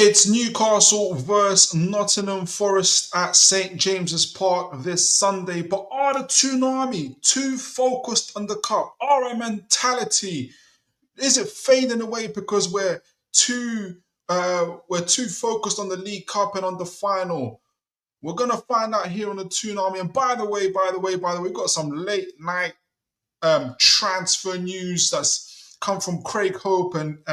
It's Newcastle versus Nottingham Forest at St James's Park this Sunday. But are the Toon Army too focused on the cup? Our mentality, is it fading away because we're too focused on the League Cup and on the final? We're gonna find out here on the Toon Army. And by the way, we've got some late night transfer news that's come from Craig Hope and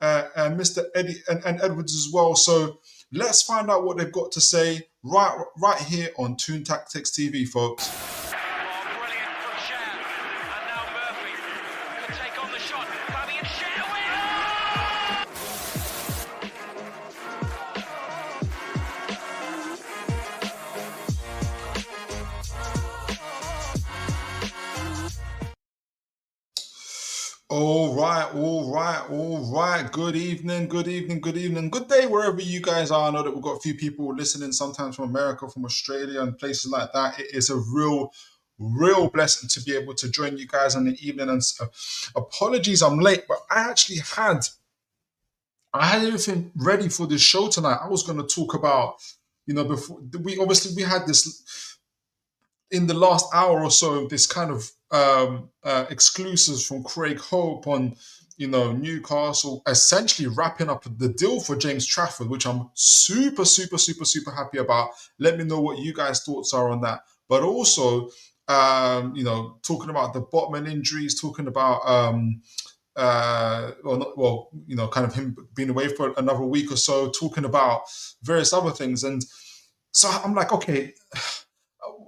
Mr. Eddie and Edwards as well. So let's find out what they've got to say right here on Toon Tactics TV, folks. Brilliant from Share. And now Murphy can take on the shot. Fabian Share wins! All right. Good evening. Good day wherever you guys are. I know that we've got a few people listening sometimes from America, from Australia and places like that. It is a real blessing to be able to join you guys on the evening. And apologies I'm late, but I had everything ready for this show tonight. I was going to talk about, before we had this in the last hour or so, this kind of exclusives from Craig Hope on, Newcastle essentially wrapping up the deal for James Trafford, which I'm super happy about. Let me know what you guys' thoughts are on that. But also, talking about the Botman injuries, talking about, kind of him being away for another week or so, talking about various other things. And so I'm like, okay,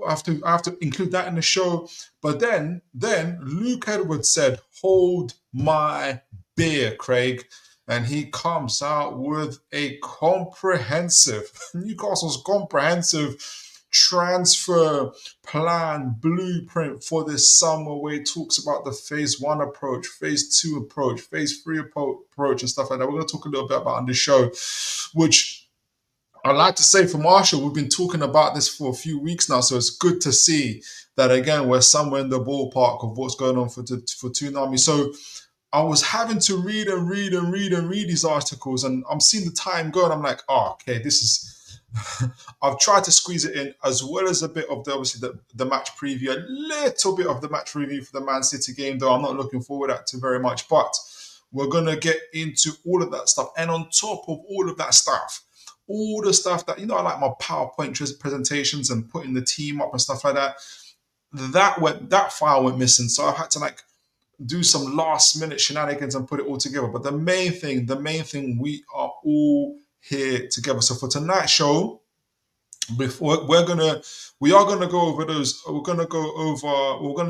I have to include that in the show. But then Luke Edwards said, "Hold my beer, Craig," and he comes out with a Newcastle's comprehensive transfer plan blueprint for this summer, where he talks about the phase 1 approach, phase 2 approach, phase 3 approach, and stuff like that. We're going to talk a little bit about on the show, which I'd like to say for Marshall, we've been talking about this for a few weeks now, so it's good to see that, again, we're somewhere in the ballpark of what's going on for Toon Army. So I was having to read these articles, and I'm seeing the time go, and I'm like, okay, this is... I've tried to squeeze it in, as well as a bit of the match preview, a little bit of the match review for the Man City game, though I'm not looking forward to very much, but we're going to get into all of that stuff. And on top of all of that stuff, all the stuff that, I like my PowerPoint presentations and putting the team up and stuff like that. That file went missing. So I had to do some last minute shenanigans and put it all together. But the main thing, we are all here together. So for tonight's show, we are gonna go over those. We're gonna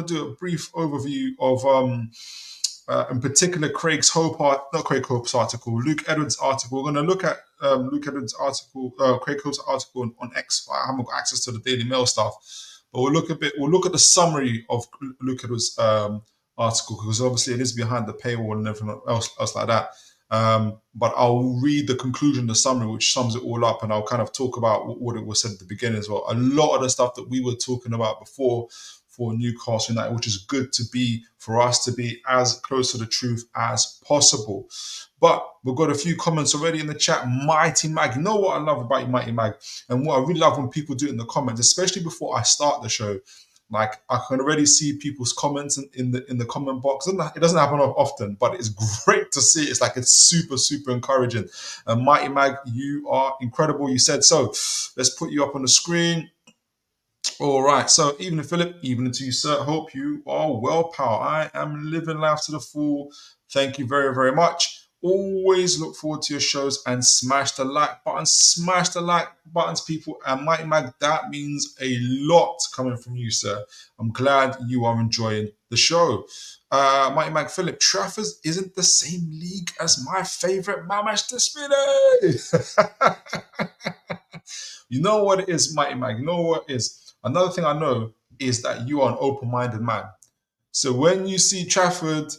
do a brief overview of in particular Craig Hope's article, Luke Edwards' article. We're going to look at Luke Edwards' article, Craig Hope's article on X. I haven't got access to the Daily Mail stuff, but we'll look at the summary of Luke Edwards' article, because obviously it is behind the paywall and everything else like that. But I'll read the conclusion, the summary, which sums it all up, and I'll kind of talk about what it was said at the beginning as well. A lot of the stuff that we were talking about before for Newcastle United, which is good for us to be as close to the truth as possible. But we've got a few comments already in the chat. Mighty Mag, you know what I love about you, Mighty Mag, and what I really love when people do it in the comments, especially before I start the show. I can already see people's comments in the comment box. It doesn't happen often, but it's great to see. It's super encouraging. And Mighty Mag, you are incredible. You said so. Let's put you up on the screen. All right. So evening, Philip. Evening to you, sir. Hope you are well, pal. I am living life to the full. Thank you very, very much. Always look forward to your shows, and smash the like button. Smash the like buttons, people. And Mighty Mag, that means a lot coming from you, sir. I'm glad you are enjoying the show. Mighty Mag, Philip, Trafford isn't the same league as my favorite Manchester City. You know what it is, Mighty Mag? You know what it is? Another thing I know is that you are an open-minded man. So when you see Trafford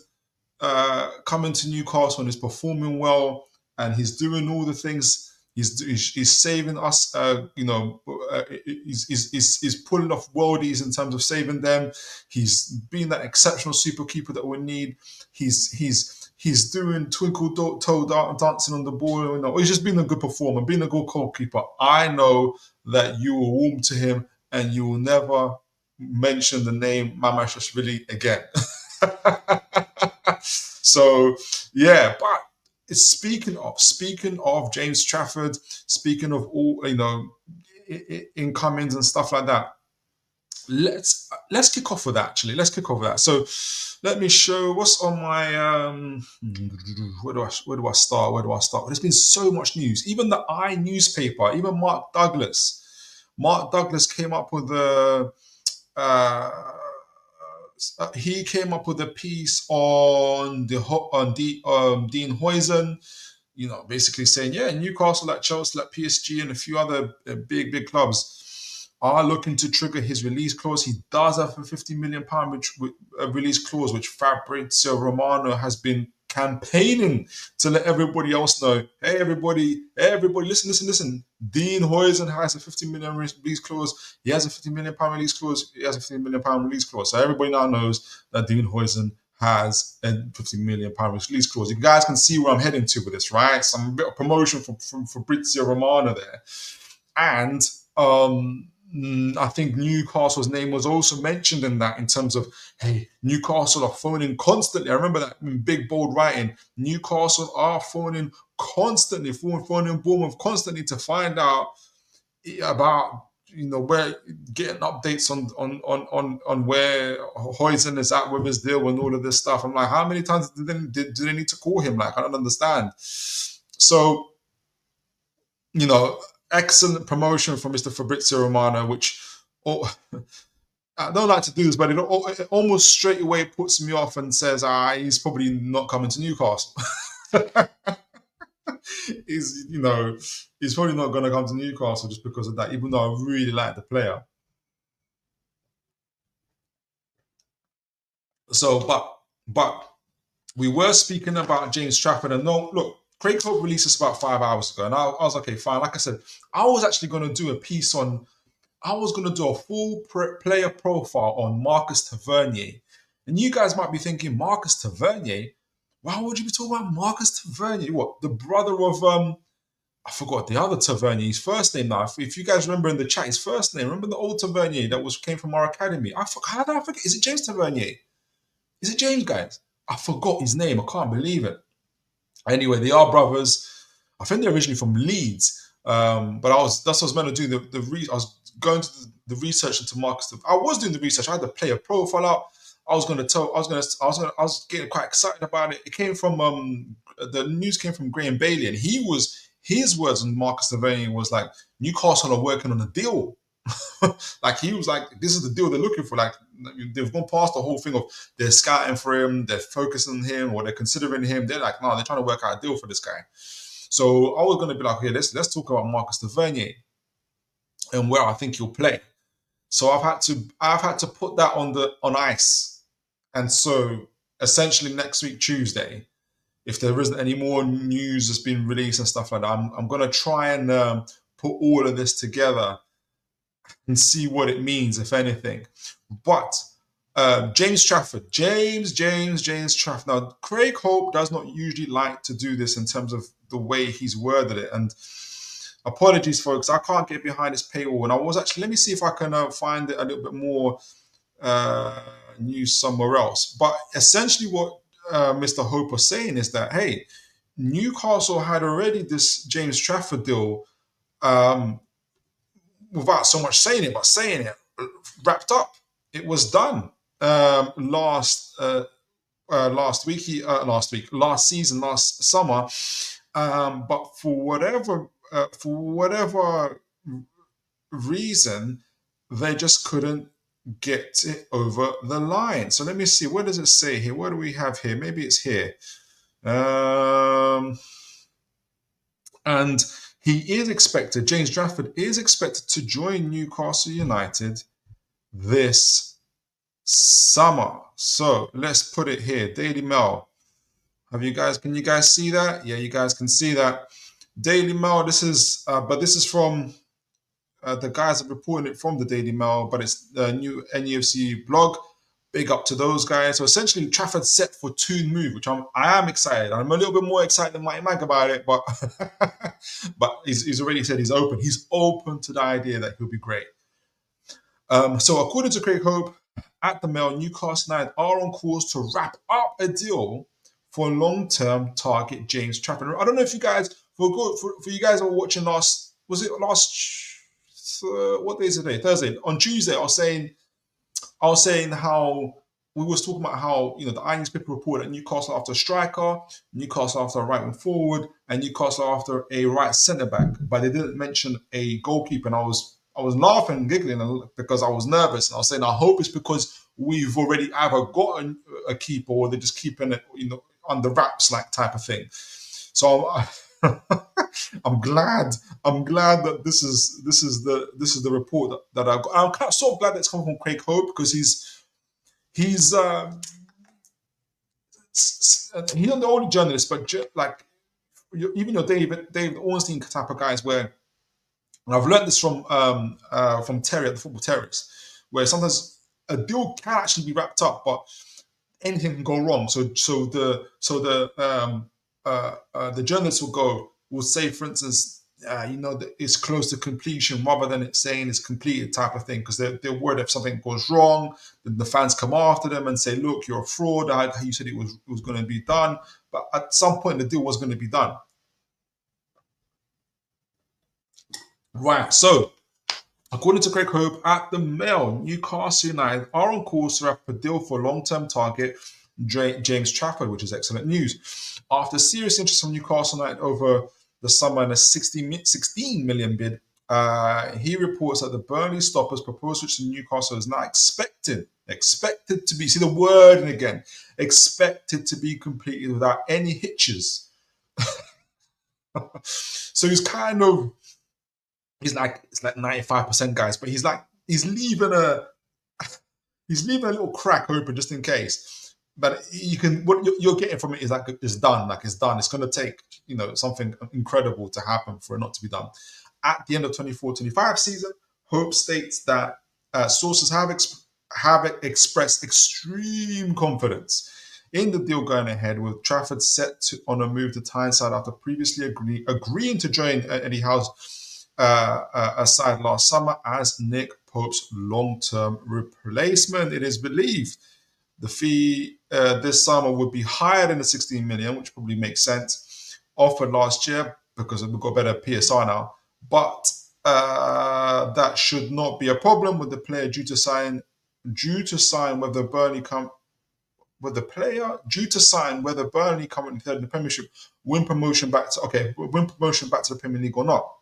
coming to Newcastle and he's performing well and he's doing all the things, he's saving us, he's pulling off worldies in terms of saving them. He's being that exceptional super keeper that we need. He's he's doing toe dancing on the ball. He's just being a good performer, being a good goalkeeper. I know that you will warm to him and you will never mention the name Mamashashvili again. So yeah, but speaking of James Trafford, speaking of all incomings and stuff like that. Let's kick off with that. Actually, let's kick off with that. So let me show what's on my where do I start? There's been so much news. Even the newspaper, even Mark Douglas came up with he came up with a piece on Dean Huijsen, basically saying, yeah, Newcastle, like Chelsea, like PSG, and a few other big clubs are looking to trigger his release clause. He does have a £50 million release clause, which Fabrizio Romano has been campaigning to let everybody else know. Hey, everybody, listen. Dean Huijsen has a £50 million release clause. He has a £50 million release clause. He has a £50 million release clause. So everybody now knows that Dean Huijsen has a £50 million release clause. You guys can see where I'm heading to with this, right? Some bit of promotion from Fabrizio Romano there. And I think Newcastle's name was also mentioned in that, in terms of, hey, Newcastle are phoning constantly. I remember that in big, bold writing. Newcastle are phoning constantly, phoning Bournemouth constantly to find out about, where, getting updates on where Huijsen is at with his deal and all of this stuff. I'm like, how many times do they need to call him? Like, I don't understand. So, excellent promotion from Mr. Fabrizio Romano, which I don't like to do this, but it almost straight away puts me off and says, he's probably not coming to Newcastle. He's probably not going to come to Newcastle just because of that, even though I really like the player. So, but we were speaking about James Trafford, and look, Craig Hope released this about 5 hours ago, and I was okay, fine. Like I said, I was actually going to do a piece I was going to do a full player profile on Marcus Tavernier. And you guys might be thinking, Marcus Tavernier? Why would you be talking about Marcus Tavernier? What, the brother of, I forgot the other Tavernier, his first name now. If you guys remember in the chat, his first name, remember the old Tavernier that came from our academy? How did I forget? Is it James Tavernier? Is it James, guys? I forgot his name. I can't believe it. Anyway, they are brothers. I think they're originally from Leeds. But that's what I was meant to do. I was going to the research into Marcus. I was doing the research. I had to play a profile out. I was getting quite excited about it. It came from the news came from Graham Bailey, and his words on Marcus Tavernier was like, Newcastle are working on a deal. Like, he was like, this is the deal they're looking for. Like, they've gone past the whole thing of they're scouting for him, they're focusing on him, or they're considering him. They're like, no, they're trying to work out a deal for this guy. So I was going to be like, okay, let's talk about Marcus Tavernier and where I think he'll play. So I've had to put that on ice. And so essentially next week, Tuesday, if there isn't any more news that's been released and stuff like that, I'm going to try and put all of this together and see what it means, if anything. But James Trafford. James Trafford. Now, Craig Hope does not usually like to do this in terms of the way he's worded it. And apologies, folks, I can't get behind this paywall. And I was actually, let me see if I can find it a little bit more news somewhere else. But essentially what Mr. Hope was saying is that, hey, Newcastle had already this James Trafford deal without so much saying it, wrapped up. It was done last season, last summer. But for whatever reason, they just couldn't get it over the line. So let me see. What does it say here? What do we have here? Maybe it's here. And James Trafford is expected to join Newcastle United this summer. So let's put it here. Daily Mail. Can you guys see that? Yeah, you guys can see that. Daily Mail, this is from the guys that reporting it from the Daily Mail, but it's the new NUFC blog. Big up to those guys. So essentially, Trafford's set for Toon move, which I am excited. I'm a little bit more excited than Mike Mag about it, but but he's already said he's open. He's open to the idea that he'll be great. So according to Craig Hope at the Mail, Newcastle United are on course to wrap up a deal for long-term target James Trafford. I don't know if you guys for you guys who were watching last, was it last what day is it today? Thursday. On Tuesday, I was saying how we was talking about how the Irish newspaper reported that Newcastle after a striker, Newcastle after a right wing forward, and Newcastle after a right centre back, but they didn't mention a goalkeeper. And I was laughing and giggling because I was nervous. And I was saying I hope it's because we've already either got a keeper or they're just keeping it under wraps like type of thing. So I'm glad that this is the report that I've got. I'm kind of so glad that it's coming from Craig Hope because he's not the only journalist, but like even David Ornstein type of guys where, and I've learned this from Terry at the Football Terrace, where sometimes a deal can actually be wrapped up, but anything can go wrong. So the journalists will say, for instance, that it's close to completion rather than it saying it's completed type of thing, because they're worried if something goes wrong, then the fans come after them and say, look, you're a fraud. You said it was going to be done. But at some point, the deal was going to be done. Right. So, according to Craig Hope at the Mail, Newcastle United are on course to wrap a deal for long-term target James Trafford, which is excellent news. After serious interest from Newcastle United over the summer and a 16 million bid, he reports that the Burnley stoppers proposed switch to Newcastle is now expected to be, see the wording again, expected to be completed without any hitches. So it's like 95% guys, but he's leaving a little crack open just in case. But what you're getting from it is like it's done. It's done. It's going to take something incredible to happen for it not to be done. At the end of 24-25 season, Hope states that sources have expressed extreme confidence in the deal going ahead, with Trafford set on a move to Tyneside after previously agreeing to join Eddie Howe's side last summer as Nick Pope's long-term replacement. It is believed the fee this summer would be higher than the 16 million, which probably makes sense, offered last year because we've got better PSR now. But that should not be a problem with the player due to sign whether Burnley come currently third in the Premiership win promotion back to the Premier League or not.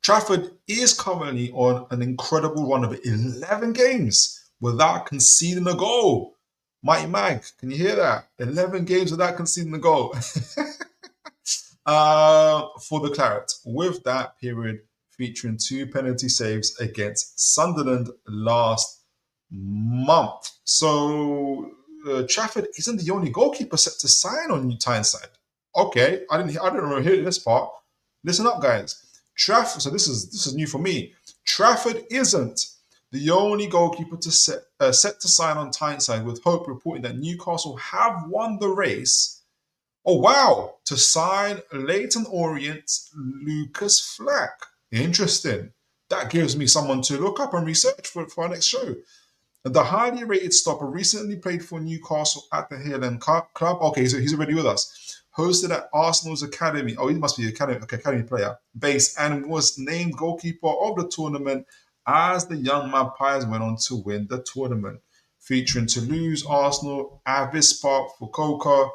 Trafford is currently on an incredible run of 11 games without conceding a goal. Mighty Mag, can you hear that? 11 games without conceding a goal for the Claret, with that period featuring 2 penalty saves against Sunderland last month. So Trafford isn't the only goalkeeper set to sign on Tyneside. Okay, I didn't remember hearing this part. Listen up, guys. Trafford. So this is new for me. Trafford isn't the only goalkeeper set to sign on Tyneside, with Hope reporting that Newcastle have won the race. Oh wow! To sign Leyton Orient's Lucas Flack. Interesting. That gives me someone to look up and research for our next show. The highly rated stopper recently played for Newcastle at the Highland Club. Okay, so he's already with us. Hosted at Arsenal's academy. Oh, he must be academy player. Base, and was named goalkeeper of the tournament as the young Magpies went on to win the tournament. Featuring Toulouse, Arsenal, Avispa, Fukuoka,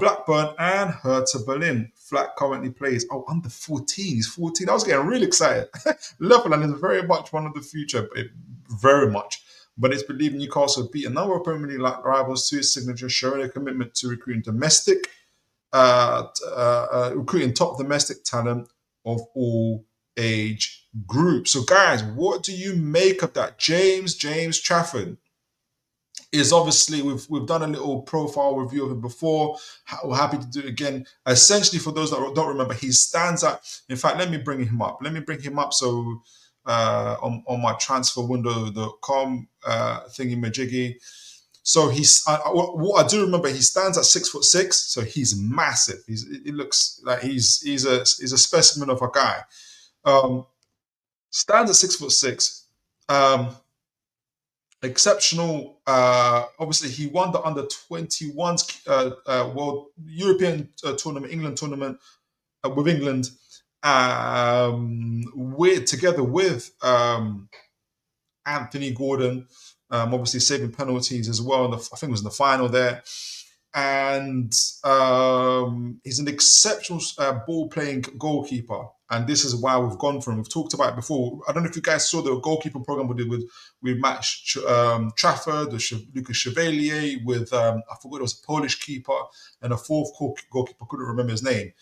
Blackburn, and Hertha Berlin. Flack currently plays under 14. He's 14. I was getting really excited. Leveland is very much one of the future, very much. But it's believed Newcastle beat a number of Premier League rivals to its signature, showing a commitment to recruiting top domestic talent of all age groups. So, guys, what do you make of that? James Trafford is obviously, we've done a little profile review of him before. We're happy to do it again. Essentially, for those that don't remember, he stands out. In fact, let me bring him up. So on my transferwindow.com thingy majiggy. So what I do remember, he stands at 6'6", so he's massive. He looks like he's a specimen of a guy. Stands at 6'6". Exceptional. Obviously, he won the under 21s World European tournament, England tournament with England, together with Anthony Gordon, obviously saving penalties as well. I think it was in the final there. And he's an exceptional ball-playing goalkeeper. And this is why we've gone for him. We've talked about it before. I don't know if you guys saw the goalkeeper program we did with Matt Trafford, Lucas Chevalier, with, I forgot it was a Polish keeper, and a fourth goalkeeper, couldn't remember his name.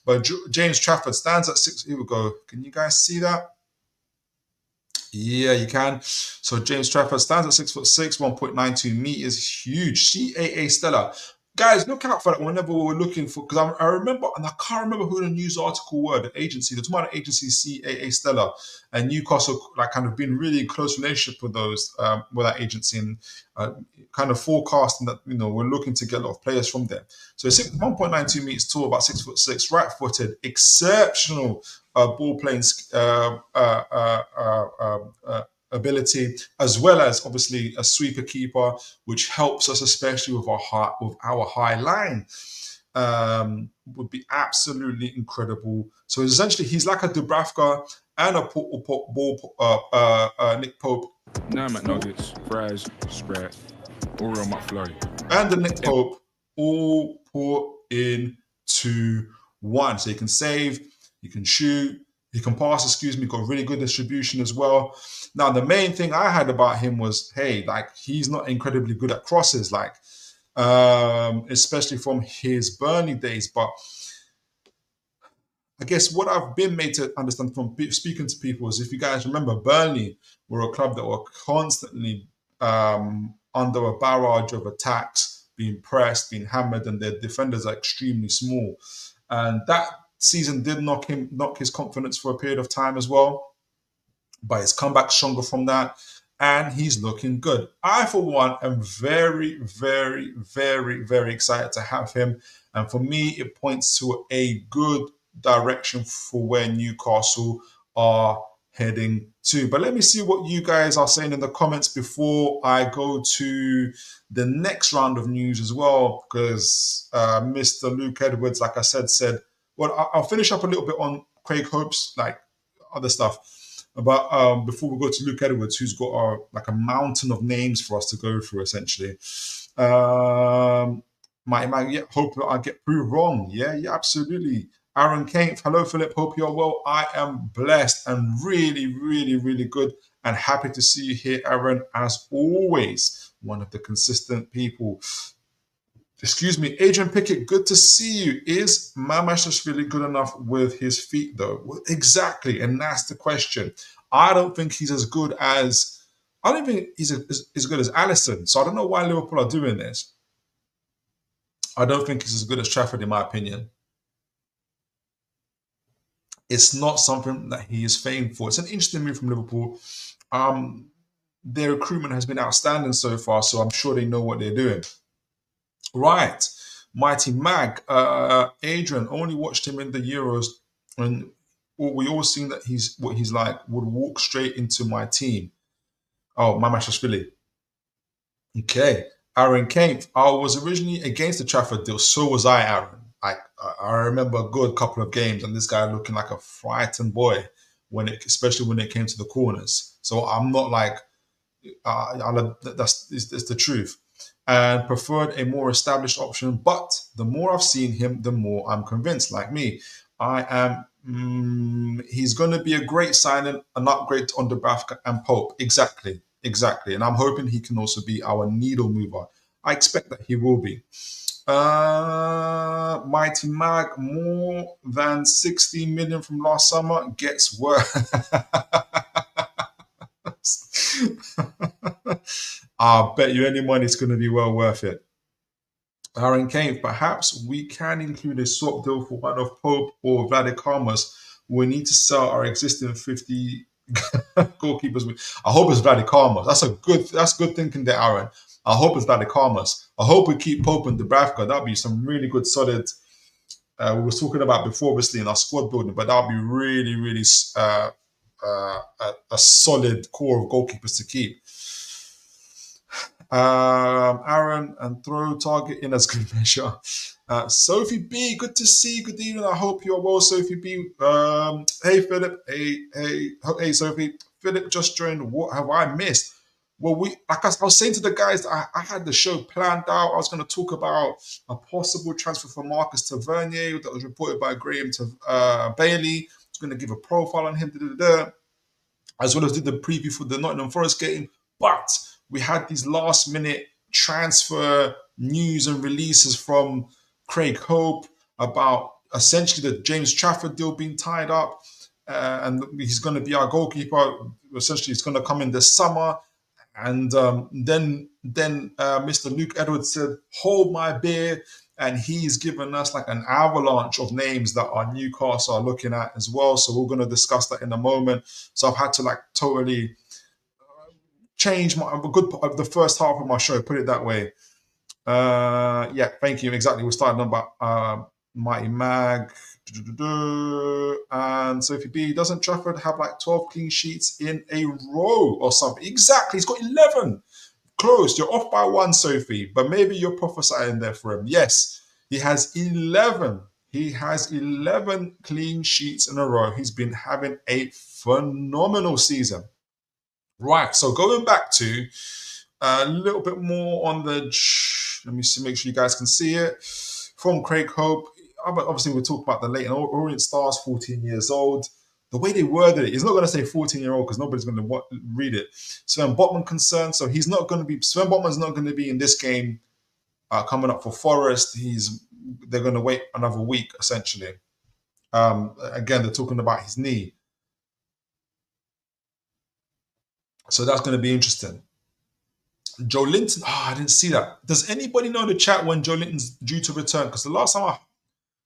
But James Trafford stands at 6. Here we go. Can you guys see that? Yeah, you can. So James Trafford stands at 6'6", 1.92 meters, huge. CAA Stella. Guys, look out for that whenever we're looking for, because I remember, and I can't remember who the news article were, the agency, the tomorrow agency CAA Stella, and Newcastle like kind of been really in close relationship with with that agency, and kind of forecasting that we're looking to get a lot of players from there. So 1.92 meters tall, about 6'6", right-footed, exceptional ball playing ability, as well as obviously a sweeper keeper, which helps us especially with our high line. Would be absolutely incredible. So essentially, he's like a Dubravka and a Nick Pope. Now McNuggets, fries, Sprat, Oreo McFlurry, and the Nick Pope all put into one. So he can save, he can shoot, he can pass, got really good distribution as well. Now, the main thing I had about him was, hey, like, he's not incredibly good at crosses, like, especially from his Burnley days. But I guess what I've been made to understand from speaking to people is, if you guys remember, Burnley were a club that were constantly under a barrage of attacks, being pressed, being hammered, and their defenders are extremely small. And that season did knock his confidence for a period of time as well. But he's come back stronger from that, and he's looking good. I, for one, am very, very, very, very excited to have him. And for me, it points to a good direction for where Newcastle are heading to. But let me see what you guys are saying in the comments before I go to the next round of news as well, because Mr. Luke Edwards, like I said, well, I'll finish up a little bit on Craig Hope's, like, other stuff. But before we go to Luke Edwards, who's got like a mountain of names for us to go through, essentially. Hope I get proved wrong. Yeah, absolutely. Aaron Kane, hello, Philip. Hope you're well. I am blessed and really, really, really good, and happy to see you here, Aaron, as always. One of the consistent people. Excuse me, Adrian Pickett, good to see you. Is Mamash really good enough with his feet, though? Well, exactly, and that's the question. I don't think he's as good as... I don't think he's as good as Alisson, so I don't know why Liverpool are doing this. I don't think he's as good as Trafford, in my opinion. It's not something that he is famed for. It's an interesting move from Liverpool. Their recruitment has been outstanding so far, so I'm sure they know what they're doing. Right, Mighty Mag, Adrian, only watched him in the Euros, and we all seen that what he's like, would walk straight into my team. Oh, Mamashashvili. Okay, Aaron Kane, I was originally against the Trafford deal, so was I, Aaron. I remember a good couple of games, and this guy looking like a frightened boy, especially when it came to the corners. So I'm not like, that's the truth. And preferred a more established option, but the more I've seen him, the more I'm convinced. Like me, he's going to be a great signing, an upgrade on Dubravka and Pope. Exactly. And I'm hoping he can also be our needle mover. I expect that he will be. Mighty Mag, more than 16 million from last summer, gets worse. I'll bet you any money it's going to be well worth it. Aaron Kane, perhaps we can include a swap deal for one of Pope or Vladic Harmas. We need to sell our existing 50 Goalkeepers. I hope it's Vladi Karmas. That's good thinking there, Aaron. I hope it's Vladi Karmas. I hope we keep Pope and Dubravka. That'll be some really good, solid. We were talking about before, obviously, in our squad building, but that'll be really, really a solid core of goalkeepers to keep. Aaron and throw target in as good measure. Sophie B, good to see you. Good evening. I hope you're well, Sophie B. Hey Philip. Hey Sophie. Philip just joined. What have I missed? Well, I was saying to the guys, I had the show planned out. I was going to talk about a possible transfer for Marcus Tavernier that was reported by Graham to Bailey. I was going to give a profile on him, as well as did the preview for the Nottingham Forest game. But we had these last minute transfer news and releases from Craig Hope about essentially the James Trafford deal being tied up, and he's going to be our goalkeeper. Essentially, he's going to come in this summer. And then Mr. Luke Edwards said, "Hold my beer," and he's given us like an avalanche of names that our Newcastle are looking at as well. So we're going to discuss that in a moment. So I've had to like totally change the first half of my show, put it that way. Yeah, thank you. Exactly. We're starting about Mighty Mag. And Sophie B, doesn't Trafford have like 12 clean sheets in a row or something? Exactly. He's got 11. Close. You're off by one, Sophie, but maybe you're prophesying there for him. Yes, he has 11. He has 11 clean sheets in a row. He's been having a phenomenal season. Right, so going back to a little bit more on the, let me see, make sure you guys can see it, from Craig Hope. Obviously, we'll talk about the Leighton Orient Stars, 14 years old. The way they worded it, he's not going to say 14-year-old because nobody's going to read it. Sven Botman concerned, so Sven Botman's not going to be in this game coming up for Forest. They're going to wait another week, essentially. Again, they're talking about his knee. So that's going to be interesting. Joe Linton, I didn't see that. Does anybody know in the chat when Joe Linton's due to return? Because the last time, a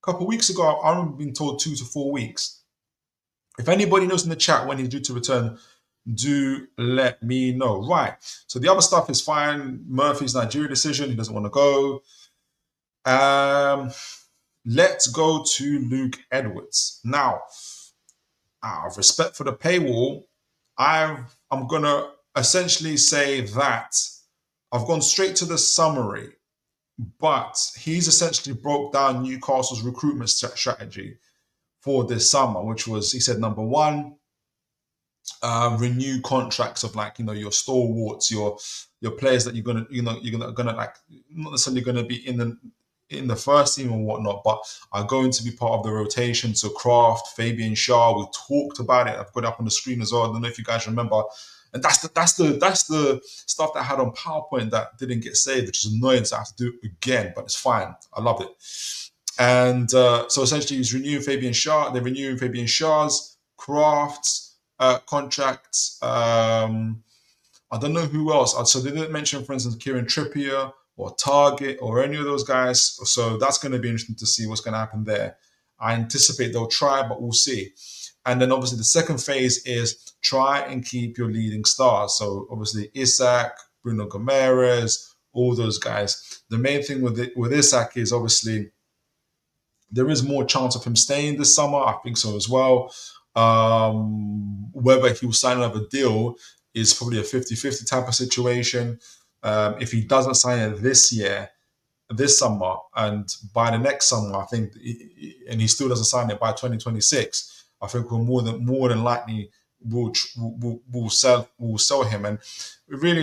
couple of weeks ago, I remember being told 2 to 4 weeks. If anybody knows in the chat when he's due to return, do let me know. Right. So the other stuff is fine. Murphy's Nigeria decision. He doesn't want to go. Let's go to Luke Edwards. Now, out of respect for the paywall, I'm going to essentially say that I've gone straight to the summary, but he's essentially broke down Newcastle's recruitment strategy for this summer, which was, he said, number one, renew contracts of like, your stalwarts, your players that you're gonna like, not necessarily gonna be in the first team and whatnot, but are going to be part of the rotation. So Kraft, Fabian Schär, we talked about it. I've got it up on the screen as well. I don't know if you guys remember. And that's the stuff that I had on PowerPoint that didn't get saved, which is annoying. So I have to do it again, but it's fine. I love it. And so essentially, he's renewing Fabian Schär. They're renewing Fabian Schär's, Kraft's contract. I don't know who else. So they didn't mention, for instance, Kieran Trippier or Target or any of those guys. So that's going to be interesting to see what's going to happen there. I anticipate they'll try, but we'll see. And then obviously the second phase is try and keep your leading stars. So obviously Isak, Bruno Gomes, all those guys. The main thing with Isak is obviously there is more chance of him staying this summer. I think so as well. Whether he will sign another deal is probably a 50-50 type of situation. If he doesn't sign it this summer, and by the next summer, I think, and he still doesn't sign it by 2026, I think we're more than likely will sell him. And really,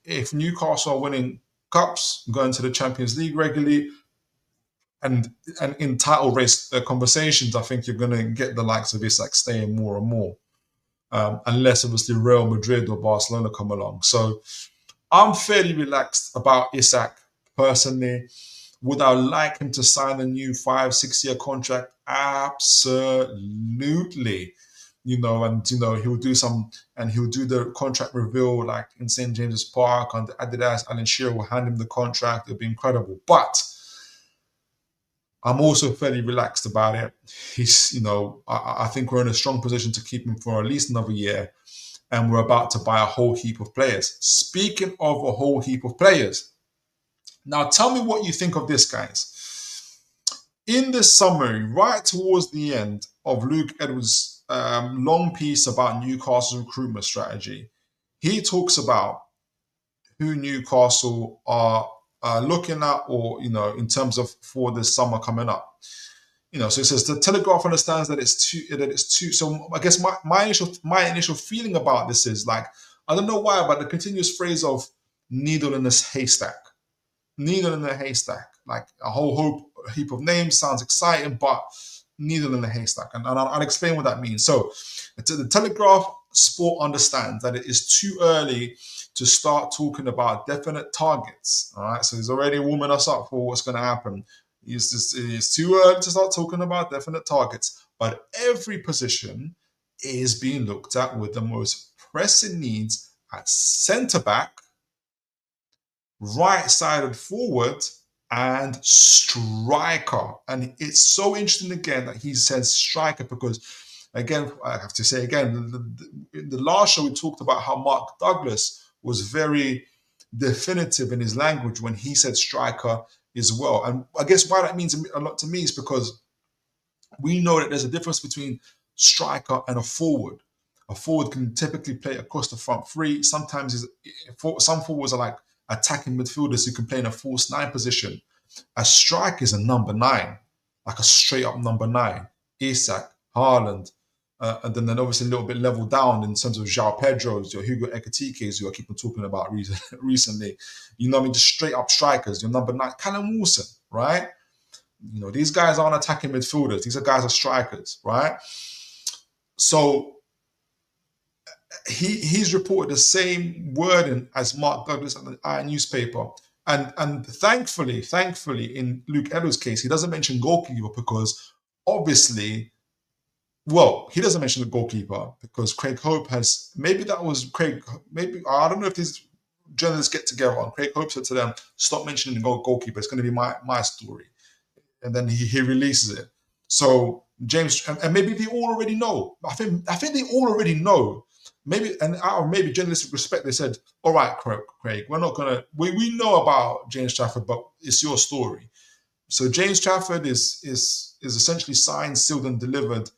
if Newcastle are winning cups, going to the Champions League regularly, and in title race conversations, I think you're going to get the likes of Isak staying more and more, unless obviously Real Madrid or Barcelona come along. So I'm fairly relaxed about Isak personally. Would I like him to sign a new 5-6 year contract? Absolutely. And he'll do the contract reveal like in St. James's Park on the Adidas. Alan Shearer will hand him the contract. It'll be incredible. But I'm also fairly relaxed about it. He's, I think we're in a strong position to keep him for at least another year, and we're about to buy a whole heap of players. Speaking of a whole heap of players, now tell me what you think of this, guys. In the summary, right towards the end of Luke Edwards' long piece about Newcastle's recruitment strategy, he talks about who Newcastle are looking at, or in terms of for this summer coming up. So it says the Telegraph understands that it's too. So I guess my initial feeling about this is like, I don't know why, but the continuous phrase of needle in this haystack, like a whole heap of names sounds exciting, but needle in the haystack, and I'll explain what that means. So the Telegraph Sport understands that it is too early to start talking about definite targets. All right, so he's already warming us up for what's going to happen. It's too early to start talking about definite targets, but every position is being looked at with the most pressing needs at centre back, right-sided forward, and striker. And it's so interesting again that he says striker, because again, I have to say again, the last show we talked about how Mark Douglas was very definitive in his language when he said striker as well. And I guess why that means a lot to me is because we know that there's a difference between striker and a forward. A forward can typically play across the front three. Sometimes some forwards are like attacking midfielders who can play in a false nine position. A striker is a number 9, like a straight up number 9. Isak, Haaland, and then obviously a little bit level down in terms of João Pedro's, your Hugo Ekatiké's, who I keep on talking about recently. Just straight up strikers. Your number 9, Callum Wilson, right? These guys aren't attacking midfielders. These guys are strikers, right? So he's reported the same wording as Mark Douglas at the Iron newspaper. And thankfully, in Luke Edwards' case, he doesn't mention goalkeeper because obviously, well, he doesn't mention the goalkeeper because Craig Hope has, maybe that was Craig, maybe, I don't know if these journalists get together and Craig Hope said to them, stop mentioning the goalkeeper, it's going to be my story. And then he releases it. So James, and maybe they all already know. I think they all already know. Maybe, and out of maybe journalistic respect, they said, all right, Craig, we're not going to, we know about James Trafford, but it's your story. So James Trafford is essentially signed, sealed, and delivered,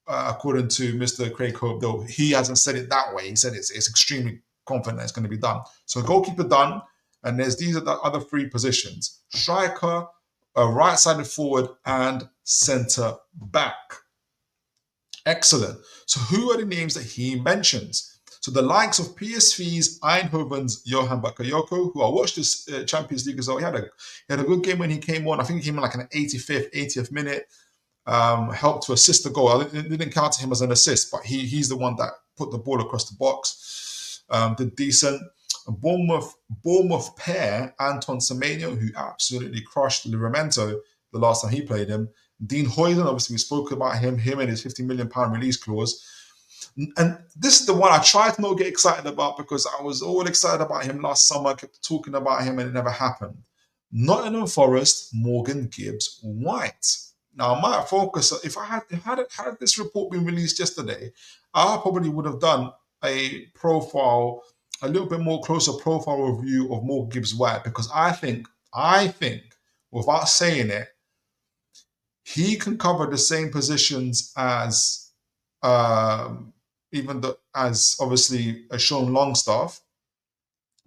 according to Mr. Craig Hope, though he hasn't said it that way. He said it's extremely confident that it's going to be done. So goalkeeper done, and these are the other 3 positions: striker, a right-sided forward, and centre back. Excellent. So who are the names that he mentions? So the likes of PSV's Eindhoven's Johan Bakayoko, who I watched this Champions League as well. He had a good game when he came on. I think he came in like an 85th, 80th minute. Helped to assist the goal. I didn't count him as an assist, but he's the one that put the ball across the box. Did decent. Bournemouth pair, Anton Semenyo, who absolutely crushed Livramento the last time he played him. Dean Hoyland, obviously we spoke about him and his £50 million release clause. And this is the one I tried to not get excited about because I was all excited about him last summer. I kept talking about him and it never happened. Nottingham Forest, Morgan Gibbs White. Now, I might focus, if I had this report been released yesterday, I probably would have done a profile, a little bit more closer profile review of Morgan Gibbs White, because I think, without saying it, he can cover the same positions as as obviously a Sean Longstaff,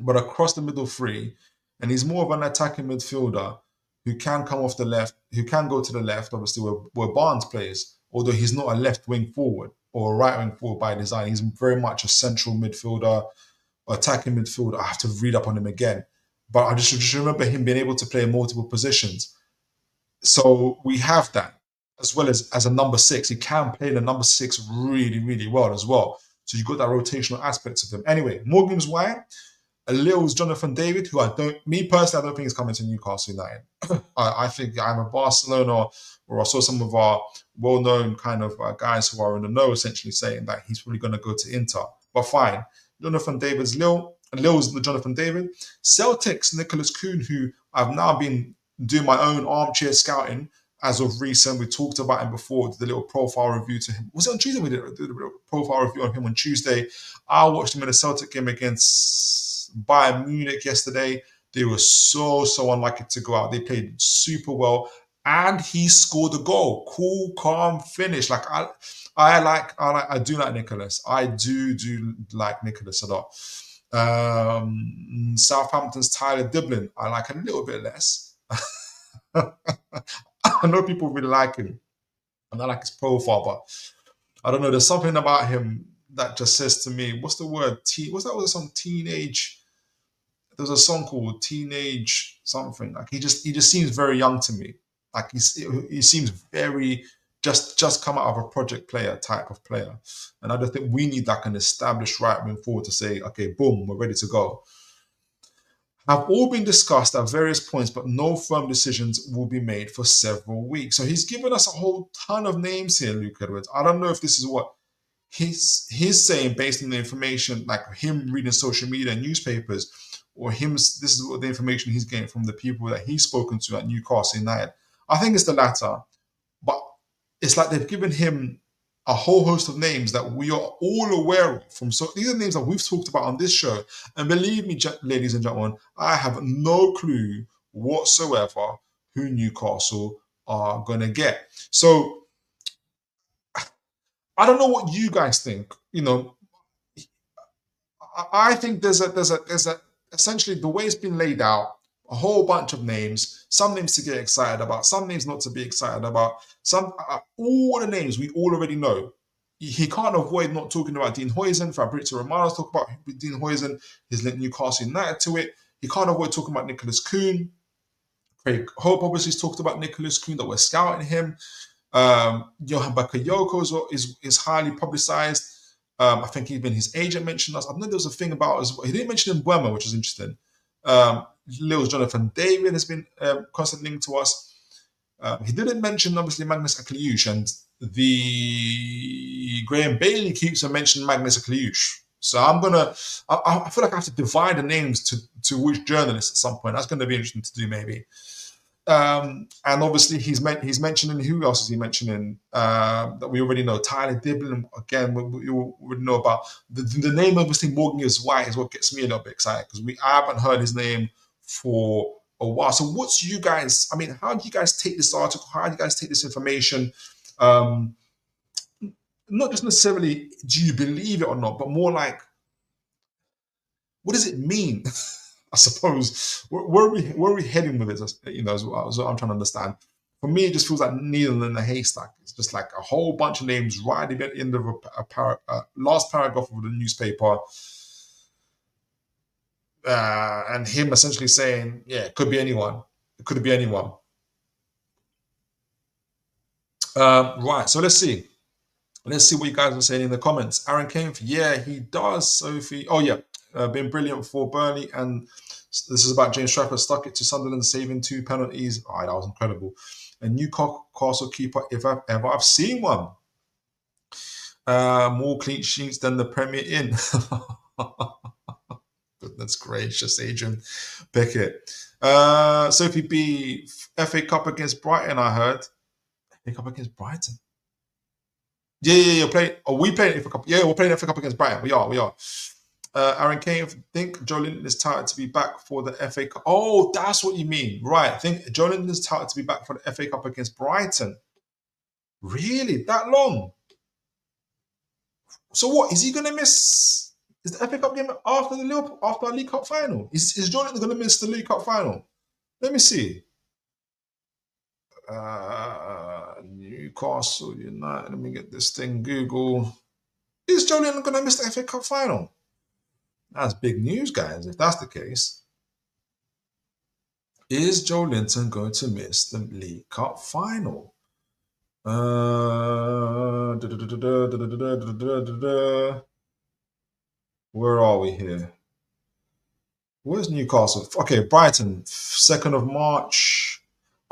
but across the middle 3, and he's more of an attacking midfielder who can come off the left, who can go to the left, obviously where Barnes plays, although he's not a left wing forward or a right wing forward by design. He's very much a central midfielder, attacking midfielder. I have to read up on him again, but I just remember him being able to play in multiple positions. So we have that, as well as a number 6. He can play the number 6 really, really well as well. So you've got that rotational aspect of him. Anyway, Morgan's White, Lille's Jonathan David, who I don't think is coming to Newcastle United. I think I'm a Barcelona, or I saw some of our well-known kind of guys who are in the know essentially saying that he's probably going to go to Inter. But fine. Jonathan David's Lille's Jonathan David. Celtic's Nicholas Kuhn, who I've now been doing my own armchair scouting, as of recent. We talked about him before, did a little profile review to him. Was it on Tuesday? We did a little profile review on him on Tuesday. I watched him in a Celtic game against Bayern Munich yesterday. They were so unlucky to go out. They played super well, and he scored a goal. Cool, calm finish. Like I do like Nicholas. I do like Nicholas a lot. Southampton's Tyler Diblin, I like a little bit less. I know people really like him, and I like his profile, but I don't know. There's something about him that just says to me, what's the word? Was that some teenage? There's a song called Teenage something. Like he just seems very young to me. Like he seems very just come out of a project player type of player. And I don't think we need like an established right wing forward to say, okay, boom, we're ready to go. Have all been discussed at various points, but no firm decisions will be made for several weeks. So he's given us a whole ton of names here, Luke Edwards. I don't know if this is what he's saying based on the information, like him reading social media and newspapers, or this is what the information he's getting from the people that he's spoken to at Newcastle United. I think it's the latter, but it's like they've given him a whole host of names that we are all aware of. So these are names that we've talked about on this show. And believe me, ladies and gentlemen, I have no clue whatsoever who Newcastle are going to get. So I don't know what you guys think. I think there's a essentially the way it's been laid out, a whole bunch of names, some names to get excited about, some names not to be excited about, all the names we all already know. He can't avoid not talking about Dean Huijsen. Fabrizio Romano's talk about Dean Huijsen. He's linked Newcastle United to it. He can't avoid talking about Nicholas Toon. Craig Hope obviously has talked about Nicholas Toon, that we're scouting him. Johan Bakayoko is highly publicized. I think even his agent mentioned us. I know there was a thing about us. He didn't mention Mbeumo, which is interesting. Lils Jonathan David has been constantly linked to us. He didn't mention, obviously, Magnus Akliush, and the Graham Bailey keeps on mentioning Magnus Akliush. So I feel like I have to divide the names to which journalists at some point. That's going to be interesting to do, maybe. And obviously he's mentioning, who else is he mentioning that we already know? Tyler Diblin, again, we already know about. The name, obviously, Morgan is White is what gets me a little bit excited, because I haven't heard his name for a while. So what's you guys, how do you guys take this article? How do you guys take this information? Not just necessarily do you believe it or not, but more like, what does it mean? I suppose where are we heading with it? Is what I'm trying to understand. For me, it just feels like needle in a haystack. It's just like a whole bunch of names right at the end of a last paragraph of the newspaper, and him essentially saying, "Yeah, it could be anyone. It could be anyone." Right. So let's see. Let's see what you guys are saying in the comments. Aaron Kane, yeah, he does. Sophie, oh yeah, been brilliant for Burnley, and this is about James Trafford, stuck it to Sunderland, saving 2 penalties. Oh, that was incredible. A Newcastle keeper, if I've seen one. More clean sheets than the Premier Inn. Goodness gracious, Adrian Beckett. Sophie B, FA Cup against Brighton, I heard. FA Cup against Brighton? Yeah. We playing FA Cup. Yeah, we're playing FA Cup against Brighton. We are. Aaron Kane, think Joe Linton is touted to be back for the FA Cup. Oh, that's what you mean. Right. I think Joe Linton is touted to be back for the FA Cup against Brighton. Really? That long? So what? Is he going to miss? Is the FA Cup game after our League Cup final? Is Joe Linton going to miss the League Cup final? Let me see. Newcastle United. Let me get this thing. Google. Is Joe Linton going to miss the FA Cup final? That's big news, guys, if that's the case. Is Joe Linton going to miss the League Cup final? Where are we here? Where's Newcastle? Okay, Brighton, 2nd of March.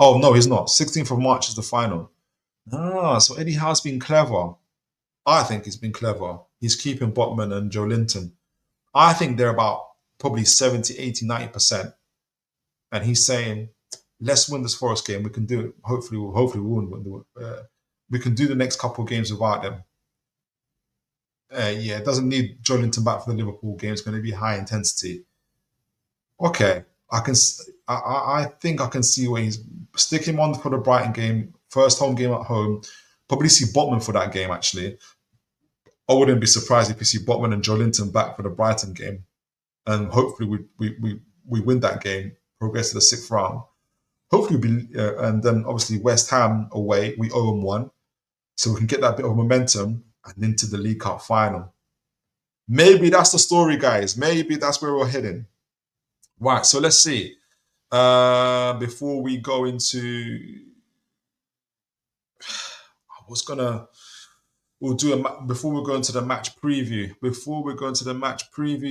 Oh, no, he's not. 16th of March is the final. So Eddie Howe's been clever. I think he's been clever. He's keeping Botman and Joe Linton. I think they're about probably 70, 80, 90%. And he's saying, let's win this Forest game. We can do it. Hopefully we win. We can do the next couple of games without them. Yeah, it doesn't need Joelinton back for the Liverpool game. It's going to be high intensity. Okay, I think I can see where he's stick him on for the Brighton game, first home game at home. Probably see Botman for that game. Actually, I wouldn't be surprised if you see Botman and Joelinton back for the Brighton game, and hopefully we win that game, progress to the 6th round. Hopefully, and then obviously West Ham away, we owe them 1, so we can get that bit of momentum and into the League Cup final. Maybe that's the story, guys. Maybe that's where we're heading. Right, so let's see. Before we go into, before we go into the match preview.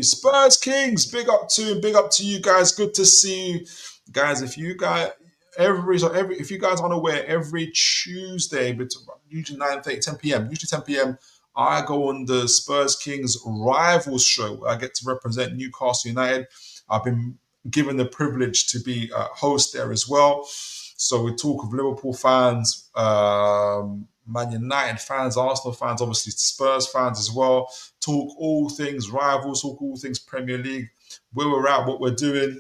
Spurs Kings, big up to you guys. Good to see you guys. If you guys if you guys aren't aware, every Tuesday, usually 9:30, 10 p.m. Usually 10 p.m. I go on the Spurs Kings Rivals show. I get to represent Newcastle United. I've been given the privilege to be a host there as well. So we talk of Liverpool fans, Man United fans, Arsenal fans, obviously Spurs fans as well. Talk all things Rivals, talk all things Premier League, where we're at, what we're doing.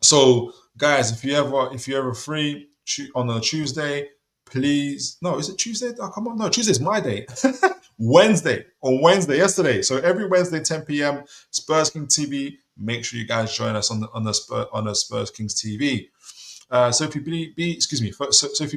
So, guys, if you're ever free on a Tuesday, please. No, is it Tuesday? Oh, come on, no, Tuesday's my day. Wednesday, yesterday. So every Wednesday, 10 p.m. Spurs King TV. Make sure you guys join us on the Spurs Kings TV. So if you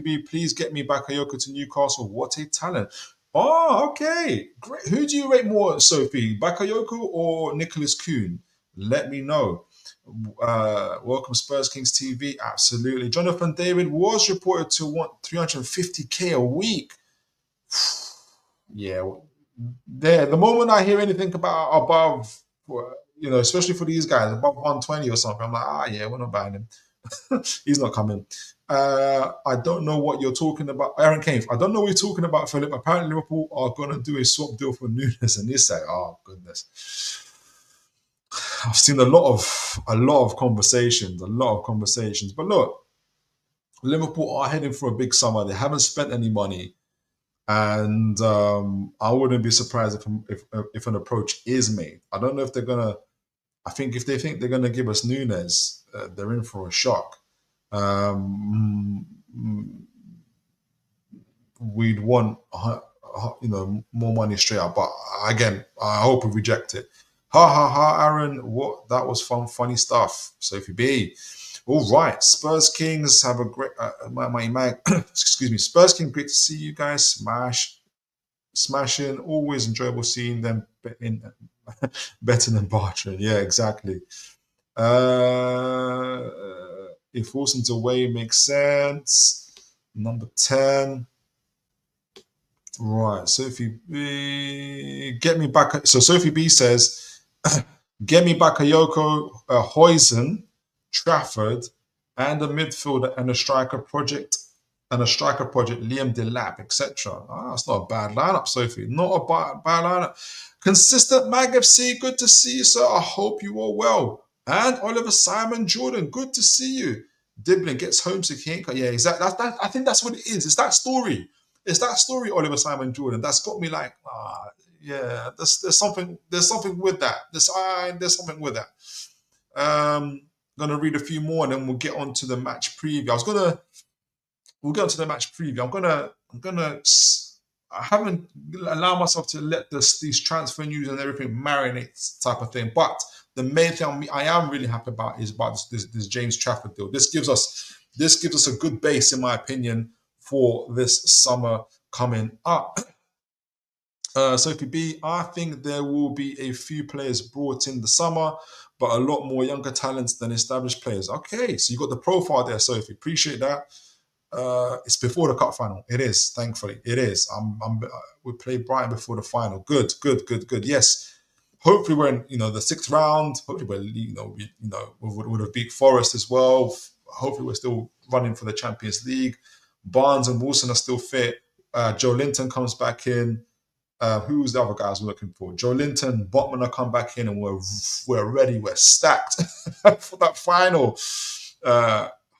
be, please get me Bakayoko to Newcastle. What a talent! Oh, okay, great. Who do you rate more, Sophie? Bakayoko or Nicholas Kuhn? Let me know. Welcome Spurs Kings TV. Absolutely. Jonathan David was reported to want 350k a week. Yeah, there. The moment I hear anything about above, especially for these guys above 120 or something, I'm like, yeah, we're not buying him. He's not coming. I don't know what you're talking about, Aaron Cave. I don't know what you're talking about, Philip. Apparently, Liverpool are going to do a swap deal for Nunes, and this say, oh goodness. I've seen a lot of conversations. But look, Liverpool are heading for a big summer. They haven't spent any money. And I wouldn't be surprised if an approach is made. I don't know if they're gonna. I think if they think they're gonna give us Nunes, they're in for a shock. We'd want more money straight up, but again, I hope we reject it. Ha, Aaron! What? That was funny stuff. Sophie B. All right, Spurs Kings have a great. Excuse me, Spurs Kings. Great to see you guys. Smashing. Always enjoyable seeing them better than Bartra. Yeah, exactly. If Wilson's away makes sense. Number 10. Right, Sophie B. Get me back. So Sophie B says, get me Bakayoko, Huijsen, Trafford, and a midfielder and a striker project, Liam Delap, etc. That's not a bad lineup, Sophie. Not a bad lineup. Consistent Magpies, good to see you, sir. I hope you are well. And Oliver Simon Jordan, good to see you. Diblin gets homesick. He ain't got, yeah, exactly. I think that's what it is. It's that story. Oliver Simon Jordan. That's got me like, yeah. There's something with that. There's something with that. Gonna read a few more and then we'll get on to the match preview. We'll get on to the match preview. I haven't allowed myself to let these transfer news and everything marinate type of thing. But the main thing I am really happy about is about this James Trafford deal. This gives us a good base, in my opinion, for this summer coming up. Sophie B, I think there will be a few players brought in the summer, but a lot more younger talents than established players. Okay, so you got the profile there, Sophie. Appreciate that. It's before the cup final. It is, thankfully. It is. We play Brighton before the final. Good. Yes. Hopefully we're in, the 6th round. Hopefully we would have beat Forest as well. Hopefully we're still running for the Champions League. Barnes and Wilson are still fit. Joelinton comes back in. Who's the other guys we're looking for? Joelinton, Botman will come back in, and we're ready. We're stacked for that final.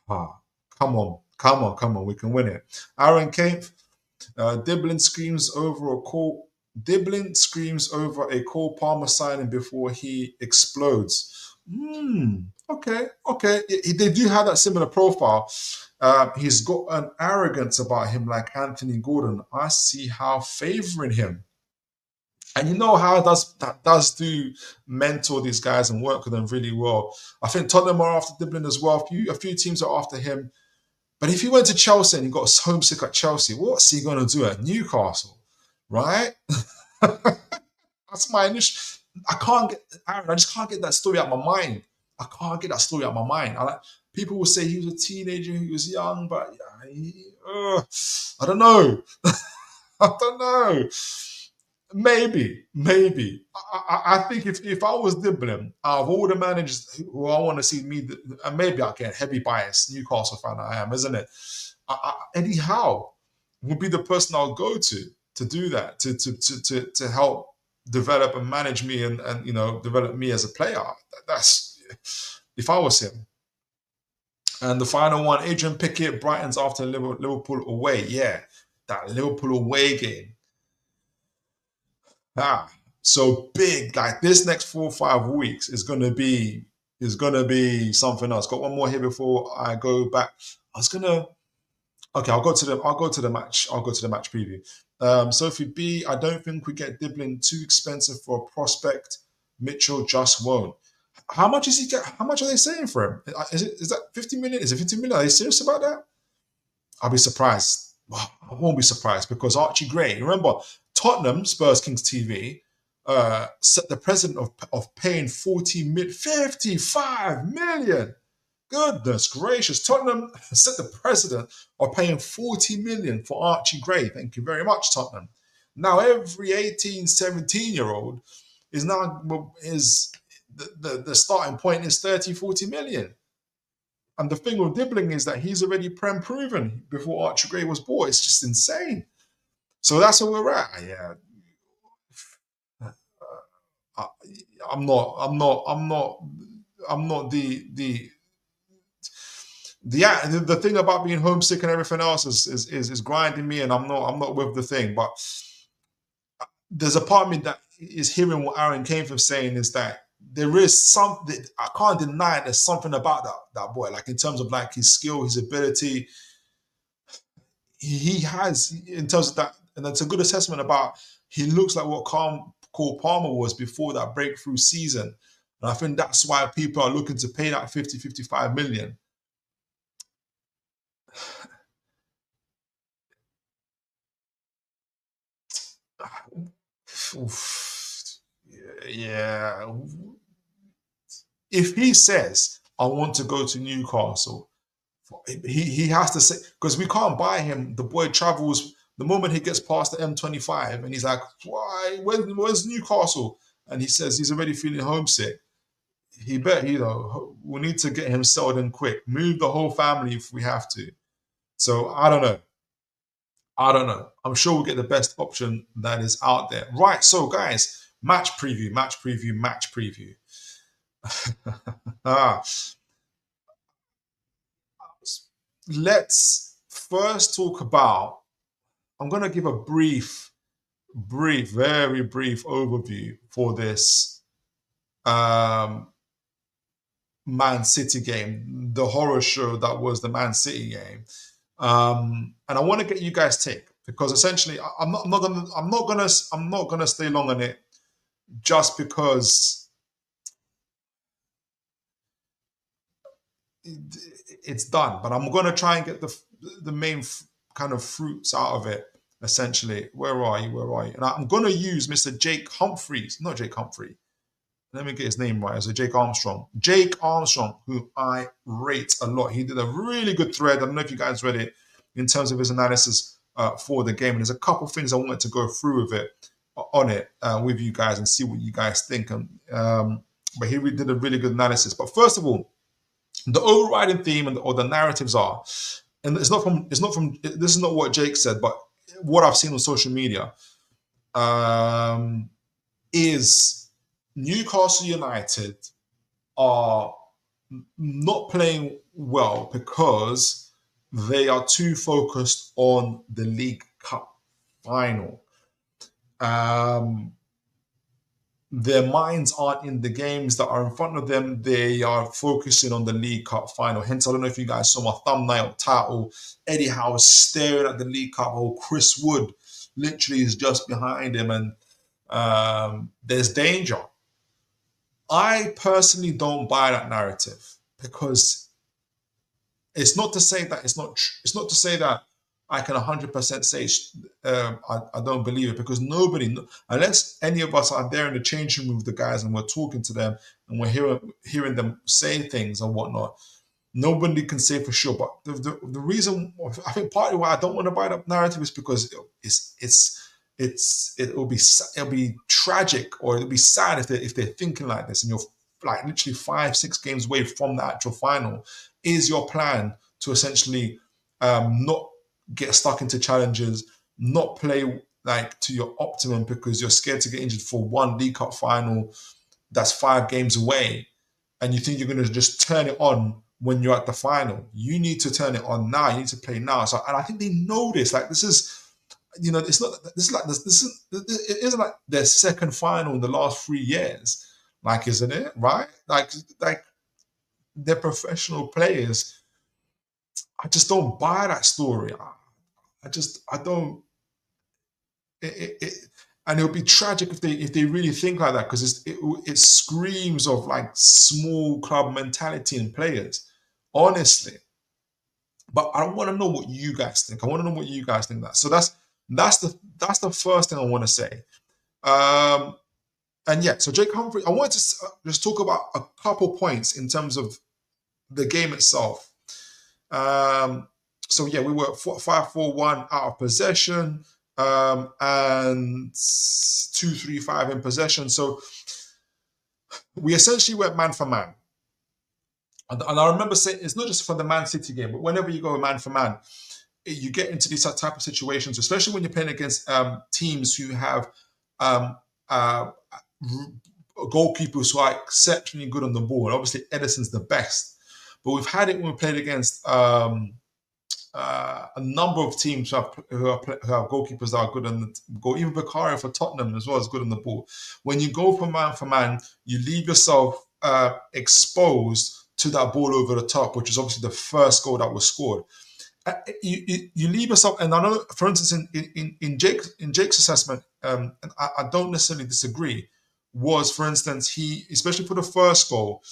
Ah, come on. We can win it. Aaron Kane, Diblin screams over a call. Diblin screams over a Cole Palmer signing before he explodes. Okay. They do have that similar profile. He's got an arrogance about him, like Anthony Gordon. I see how favoring him. And you know how that does do mentor these guys and work with them really well. I think Tottenham are after Diblin as well. A few teams are after him. But if he went to Chelsea and he got homesick at Chelsea, what's he going to do at Newcastle? Right? That's my initial. I can't get Aaron. I just can't get that story out of my mind. I can't get that story out of my mind. People will say he was a teenager, he was young, but I don't know. I don't know. Maybe. I think if I was Dibbling, out of all the managers who I want to see me, and maybe I get heavy bias, Newcastle fan I am, isn't it? Eddie Howe would be the person I'll go to do that, to help develop and manage me and develop me as a player. That's if I was him. And the final one, Adrian Pickett, Brighton's after Liverpool away. Yeah, that Liverpool away game. So big. Like this next 4 or 5 weeks is gonna be something else. Got one more here before I go back. I was gonna Okay, I'll go to the match. I'll go to the match preview. Sophie B, I don't think we get Diblin too expensive for a prospect. Mitchell just won't. How much is he get? How much are they saying for him? Is that 50 million? Is it 50 million? Are they serious about that? I'll be surprised. Well, I won't be surprised because Archie Gray, remember, Tottenham, Spurs Kings TV, set the precedent of paying 55 million. Goodness gracious. Tottenham set the precedent of paying 40 million for Archie Gray. Thank you very much, Tottenham. Now every 18, 17-year-old is now the starting point is 30, 40 million. And the thing with Dibbling is that he's already prem proven before Archie Gray was bought. It's just insane. So that's where we're at. Yeah. I, I'm not the thing about being homesick and everything else is grinding me, and I'm not with the thing. But there's a part of me that is hearing what Aaron came from saying is that there is something I can't deny. There's something about that boy, like in terms of like his skill, his ability. He has in terms of that, and that's a good assessment about. He looks like what Cole Palmer was before that breakthrough season, and I think that's why people are looking to pay that 50, 55 million. Oof. Yeah. If he says, I want to go to Newcastle, he has to say, because we can't buy him. The boy travels, the moment he gets past the M25 and he's like, why, where's Newcastle? And he says he's already feeling homesick. He bet, we need to get him settled in quick. Move the whole family if we have to. So I don't know. I'm sure we'll get the best option that is out there. Right. So, guys, match preview. Ah, let's first talk about. I'm going to give a very brief overview for this Man City game, the horror show that was the Man City game. And I want to get you guys' take because essentially I'm not gonna stay long on it just because it's done. But I'm gonna try and get the main kind of fruits out of it. Essentially, where are you? And I'm gonna use Mr. Jake Humphreys, not Jake Humphrey. Let me get his name right. So Jake Armstrong, who I rate a lot. He did a really good thread. I don't know if you guys read it in terms of his analysis for the game. And there's a couple things I wanted to go through with you guys and see what you guys think. But he did a really good analysis. But first of all, the overriding theme or the narratives are, and this is not what Jake said, but what I've seen on social media is Newcastle United are not playing well because they are too focused on the League Cup final. Their minds aren't in the games that are in front of them. They are focusing on the League Cup final. Hence, I don't know if you guys saw my thumbnail title. Eddie Howe is staring at the League Cup. Oh, Chris Wood literally is just behind him, and there's danger. I personally don't buy that narrative because it's not to say that it's not to say that I can 100% say I don't believe it, because nobody, unless any of us are there in the changing room with the guys and we're talking to them and we're hearing them say things and whatnot, nobody can say for sure. But the reason, I think partly why I don't want to buy that narrative is because it'll be tragic, or it'll be sad if they're thinking like this, and you're like literally 5-6 games away from the actual final. Is your plan to essentially not get stuck into challenges, not play like to your optimum because you're scared to get injured for one League Cup final that's 5 games away, and you think you're going to just turn it on when you're at the final? You need to turn it on now. You need to play now. So, and I think they know this. Like, this is, it's not. It isn't like their second final in the last 3 years. Like, isn't it? Right? Like they're professional players. I just don't buy that story. I don't. And it'll be tragic if they really think like that, because it screams of like small club mentality in players, honestly. But I want to know what you guys think. I want to know what you guys think that. So that's the first thing I want to say. And yeah, so Jake Humphrey, I wanted to just talk about a couple points in terms of the game itself. So yeah, we were 5-4-1 out of possession, and 2-3-5 in possession. So we essentially went man for man. And I remember saying, it's not just for the Man City game, but whenever you go man for man, you get into these type of situations, especially when you're playing against teams who have goalkeepers who are exceptionally good on the ball. And obviously, Edison's the best. But we've had it when we played against a number of teams who have goalkeepers that are good on the goal. Even Vicario for Tottenham as well is good on the ball. When you go for man, you leave yourself exposed to that ball over the top, which is obviously the first goal that was scored. You leave yourself, and I know, for instance, in Jake's assessment, and I don't necessarily disagree, was, for instance, he, especially for the first goal,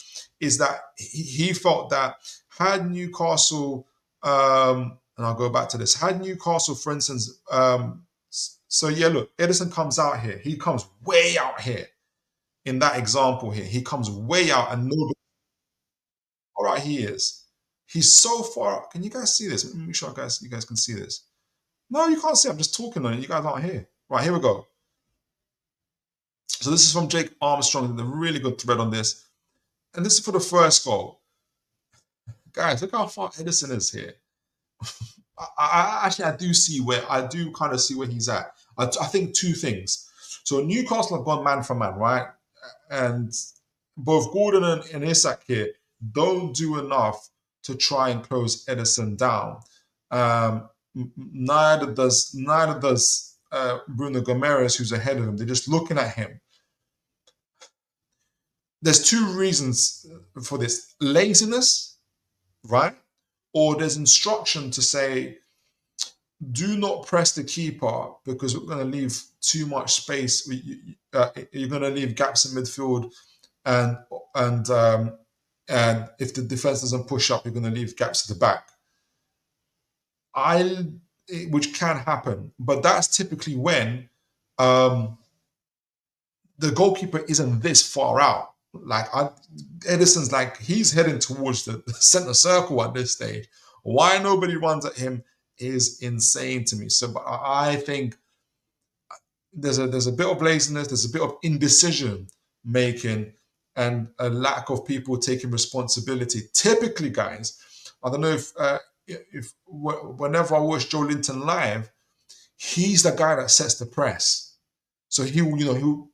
is that he felt that had Newcastle, and I'll go back to this, had Newcastle, for instance, so yeah, look, Edison comes out here, he comes way out here in that example here, he comes way out, and nobody, all right, he is. He's so far out. Can you guys see this? Let me make sure you guys can see this. No, you can't see. I'm just talking on it. You guys aren't here. Right, here we go. So this is from Jake Armstrong, a really good thread on this. And this is for the first goal. Guys, look how far Edison is here. I do kind of see where he's at. I think 2 things. So Newcastle have gone man for man, right? And both Gordon and Isak here don't do enough to try and close Edison down. Neither does Bruno Gomes, who's ahead of him. They're just looking at him. There's 2 reasons for this: laziness, right? Or there's instruction to say, do not press the keeper because we're going to leave too much space. You're going to leave gaps in midfield, and if the defense doesn't push up, you're going to leave gaps at the back. Which can happen, but that's typically when the goalkeeper isn't this far out. Like Edison's like, he's heading towards the center circle at this stage. Why nobody runs at him is insane to me. So, but I think there's a bit of laziness, there's a bit of indecision making, and a lack of people taking responsibility. Typically, guys, I don't know if whenever I watch Joe Linton live, he's the guy that sets the press. So he'll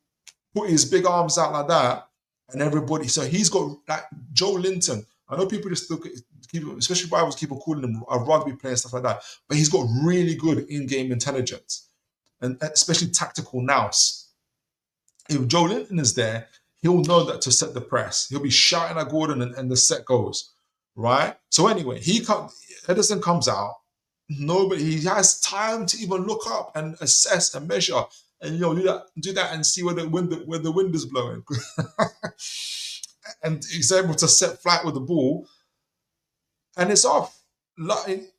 put his big arms out like that, and everybody. So he's got, like, Joe Linton I know people just look at, especially rivals, keep on calling him a rugby player and stuff like that, but he's got really good in-game intelligence and especially tactical nous. If Joe Linton is there, he'll know that to set the press. He'll be shouting at Gordon and the set goes, right? So anyway, Ederson comes out. He has time to even look up and assess and measure and do that and see where the wind is blowing. And he's able to set flight with the ball, and it's off. Like,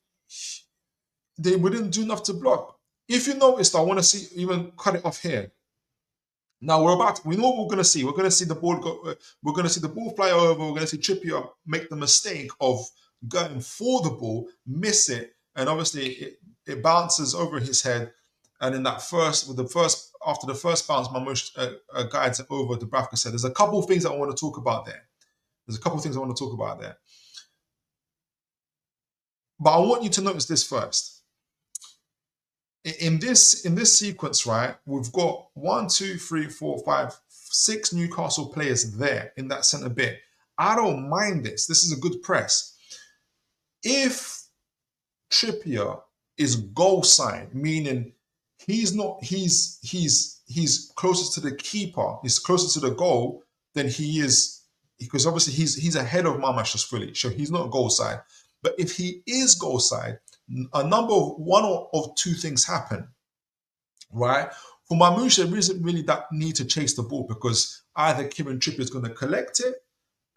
they wouldn't do enough to block. If you noticed, I want to see even cut it off here. Now we know what we're going to see. We're going to see the ball go. We're going to see the ball fly over. We're going to see Trippier make the mistake of going for the ball, miss it, and obviously it bounces over his head. And in that after the first bounce, Marmoush guides it over to Dubravka said. There's a couple of things I want to talk about there. But I want you to notice this first. In this sequence, right, we've got 6 Newcastle players there in that centre bit. I don't mind this. This is a good press. If Trippier is goal side, meaning he's closest to the keeper, he's closer to the goal than he is, because obviously he's ahead of Marmoush fully, so he's not goal side. But if he is goal side, one of two things happen, right? For Marmoush, there isn't really that need to chase the ball because either Kieran Trippier is going to collect it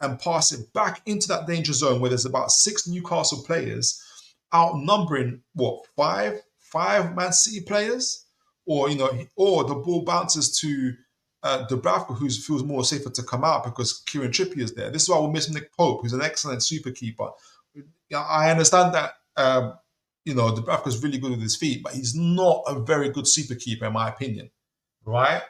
and pass it back into that danger zone where there's about 6 Newcastle players outnumbering five Man City players, or the ball bounces to Dubravka, who feels more safer to come out because Kieran Trippier is there. This is why we'll miss Nick Pope, who's an excellent super keeper. I understand that Dubravka is really good with his feet, but he's not a very good super keeper in my opinion, right?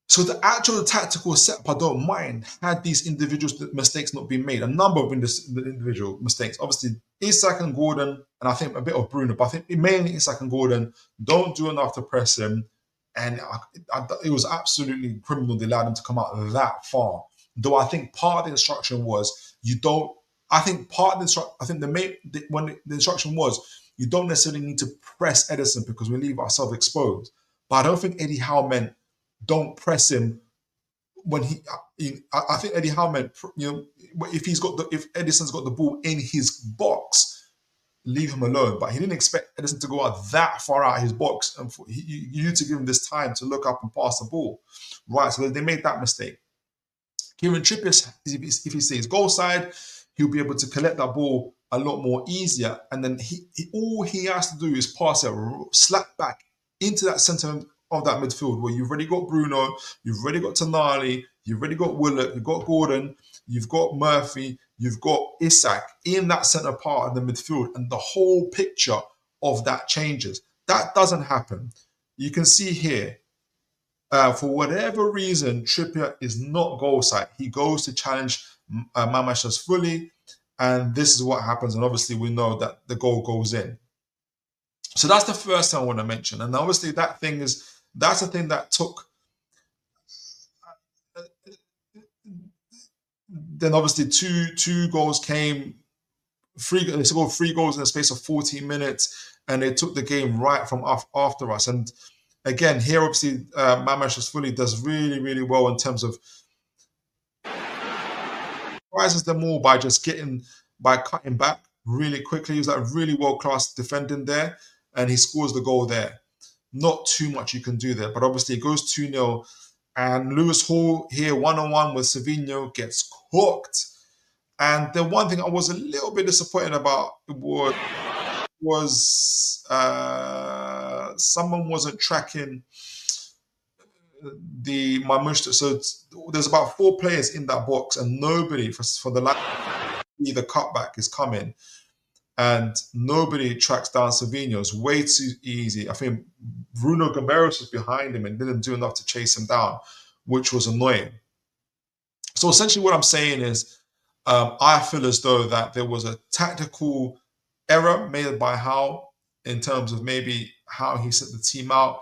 So the actual tactical setup, I don't mind, had these individual mistakes not been made. A number of individual mistakes. Obviously, Isak and Gordon, and I think a bit of Bruno, but I think mainly Isak and Gordon don't do enough to press him. And it was absolutely criminal they allowed him to come out that far. Though I think part of the instruction was the instruction was you don't necessarily need to press Ederson because we leave ourselves exposed. But I don't think Eddie Howe meant don't press him when I think Eddie Howe meant, if Edison's got the ball in his box, leave him alone. But he didn't expect Ederson to go out that far out his box, and you need to give him this time to look up and pass the ball, right? So they made that mistake. Kieran Trippier, if he stays goal side, he'll be able to collect that ball a lot more easier, and then all he has to do is pass it slap back into that centre of that midfield where you've already got Bruno, you've already got Tonali, you've already got Willock, you've got Gordon, you've got Murphy, you've got Isak in that centre part of the midfield, and the whole picture of that changes. That doesn't happen. You can see here, for whatever reason, Trippier is not goal side. He goes to challenge Marmoush fully, and this is what happens. And obviously, we know that the goal goes in. So that's the first thing I want to mention. And obviously, that's the thing that took. Then obviously, two goals came. They scored 3 goals in the space of 14 minutes, and they took the game right from after us. And again, here obviously, Marmoush fully does really, really well in terms of surprises them all by cutting back really quickly. He was like really world-class defending there, and he scores the goal there. Not too much you can do there, but obviously it goes 2-0, and Lewis Hall here one-on-one with Savinho gets cooked. And the one thing I was a little bit disappointed about was someone wasn't tracking the Marmoush. So there's about 4 players in that box, and nobody for the the cutback is coming, and nobody tracks down Savinho. It's way too easy. I think Bruno Gomes was behind him and didn't do enough to chase him down, which was annoying. So essentially what I'm saying is I feel as though that there was a tactical error made by Howe in terms of maybe how he set the team out.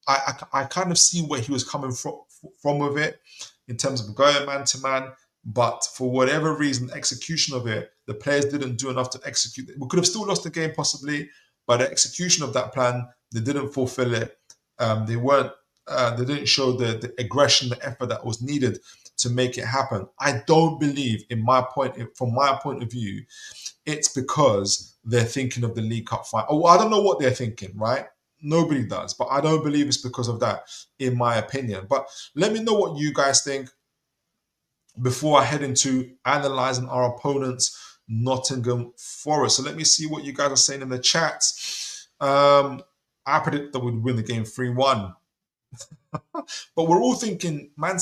I kind of see where he was coming from with it in terms of going man to man. But for whatever reason, execution of it, the players didn't do enough to execute it. We could have still lost the game possibly, but the execution of that plan, they didn't fulfill it. They weren't. They didn't show the aggression, the effort that was needed to make it happen. I don't believe, from my point of view, it's because they're thinking of the League Cup final. Oh, I don't know what they're thinking, right? Nobody does, but I don't believe it's because of that, in my opinion. But let me know what you guys think before I head into analysing our opponents, Nottingham Forest. So let me see what you guys are saying in the chat. I predict that we'd win the game 3-1. But we're all thinking, man,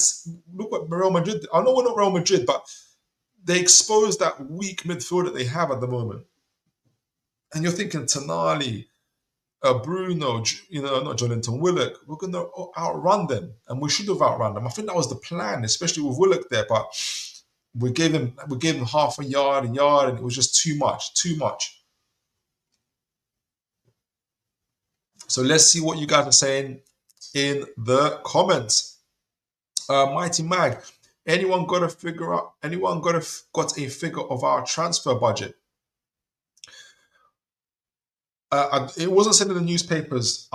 look what Real Madrid. I know we're not Real Madrid, but they exposed that weak midfield that they have at the moment. And you're thinking Tonali, Bruno, not Jolinton, Willock, we're going to outrun them. And we should have outrun them. I think that was the plan, especially with Willock there. But we gave them half a yard, and it was just too much. So let's see what you guys are saying in the comments. Mighty Mag, anyone got a figure of our transfer budget? It wasn't said in the newspapers.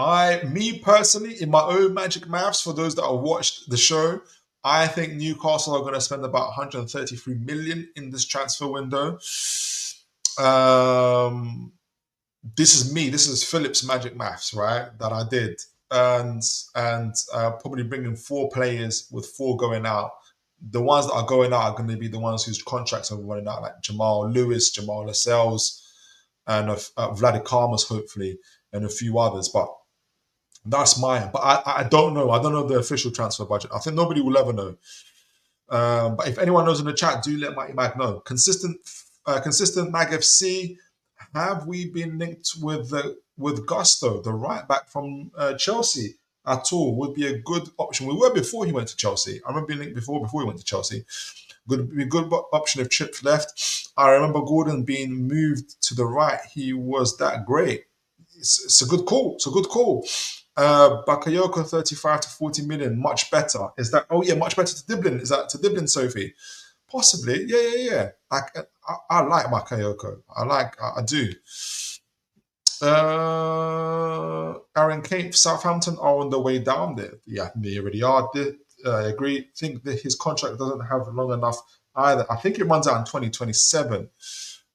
Me personally, in my own magic maths, for those that have watched the show, I think Newcastle are going to spend about 133 million in this transfer window. This is me. This is Philip's magic maths, right? That I did, and probably bringing 4 players with 4 going out. The ones that are going out are going to be the ones whose contracts are running out, like Jamal Lewis, Jamal Lascelles, and Vladikarmas, hopefully, and a few others. But that's mine. But I don't know. I don't know the official transfer budget. I think nobody will ever know. But if anyone knows in the chat, do let Mighty Mag know. Consistent Mag FC. Have we been linked with Gusto, the right back from Chelsea, at all? Would be a good option. We were before he went to Chelsea. I remember being linked before he went to Chelsea. Would be a good option if Chips left. I remember Gordon being moved to the right. He was that great. It's a good call. Bakayoko, 35 to 40 million, much better. Is that? Oh yeah, much better to Diblin. Is that to Diblin, Sophie? Possibly. Yeah. I like Bakayoko. I do. Aaron Kane, Southampton are on the way down there. Yeah, they already are. I agree. I think that his contract doesn't have long enough either. I think it runs out in 2027,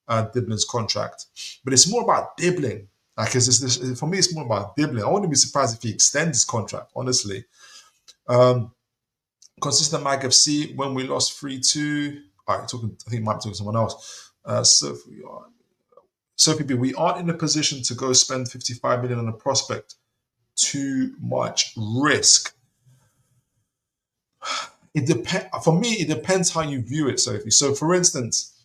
Diblin's contract. But it's more about Diblin. For me, it's more about Diblin. I wouldn't be surprised if he extends his contract, honestly. Consistent Mag FC, when we lost 3-2. All right, I think might be talking to someone else. Sophie B, we aren't in a position to go spend 55 million on a prospect. Too much risk. For me, it depends how you view it, Sophie. So, for instance,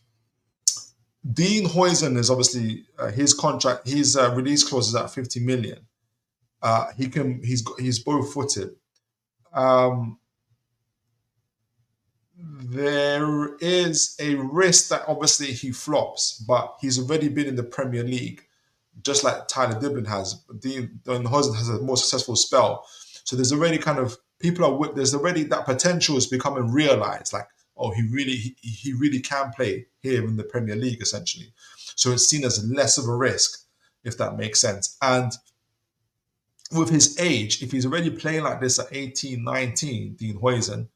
Dean Huijsen is obviously his contract. His release clause is at 50 million. He's both-footed. There is a risk that obviously he flops, but he's already been in the Premier League, just like Tyler Diblin has. Dean Huijsen has a more successful spell, so there's already there's already that potential is becoming realized. Like, oh, he really can play here in the Premier League, essentially. So it's seen as less of a risk, if that makes sense. And with his age, if he's already playing like this at 18, 19, Dean Huijsen,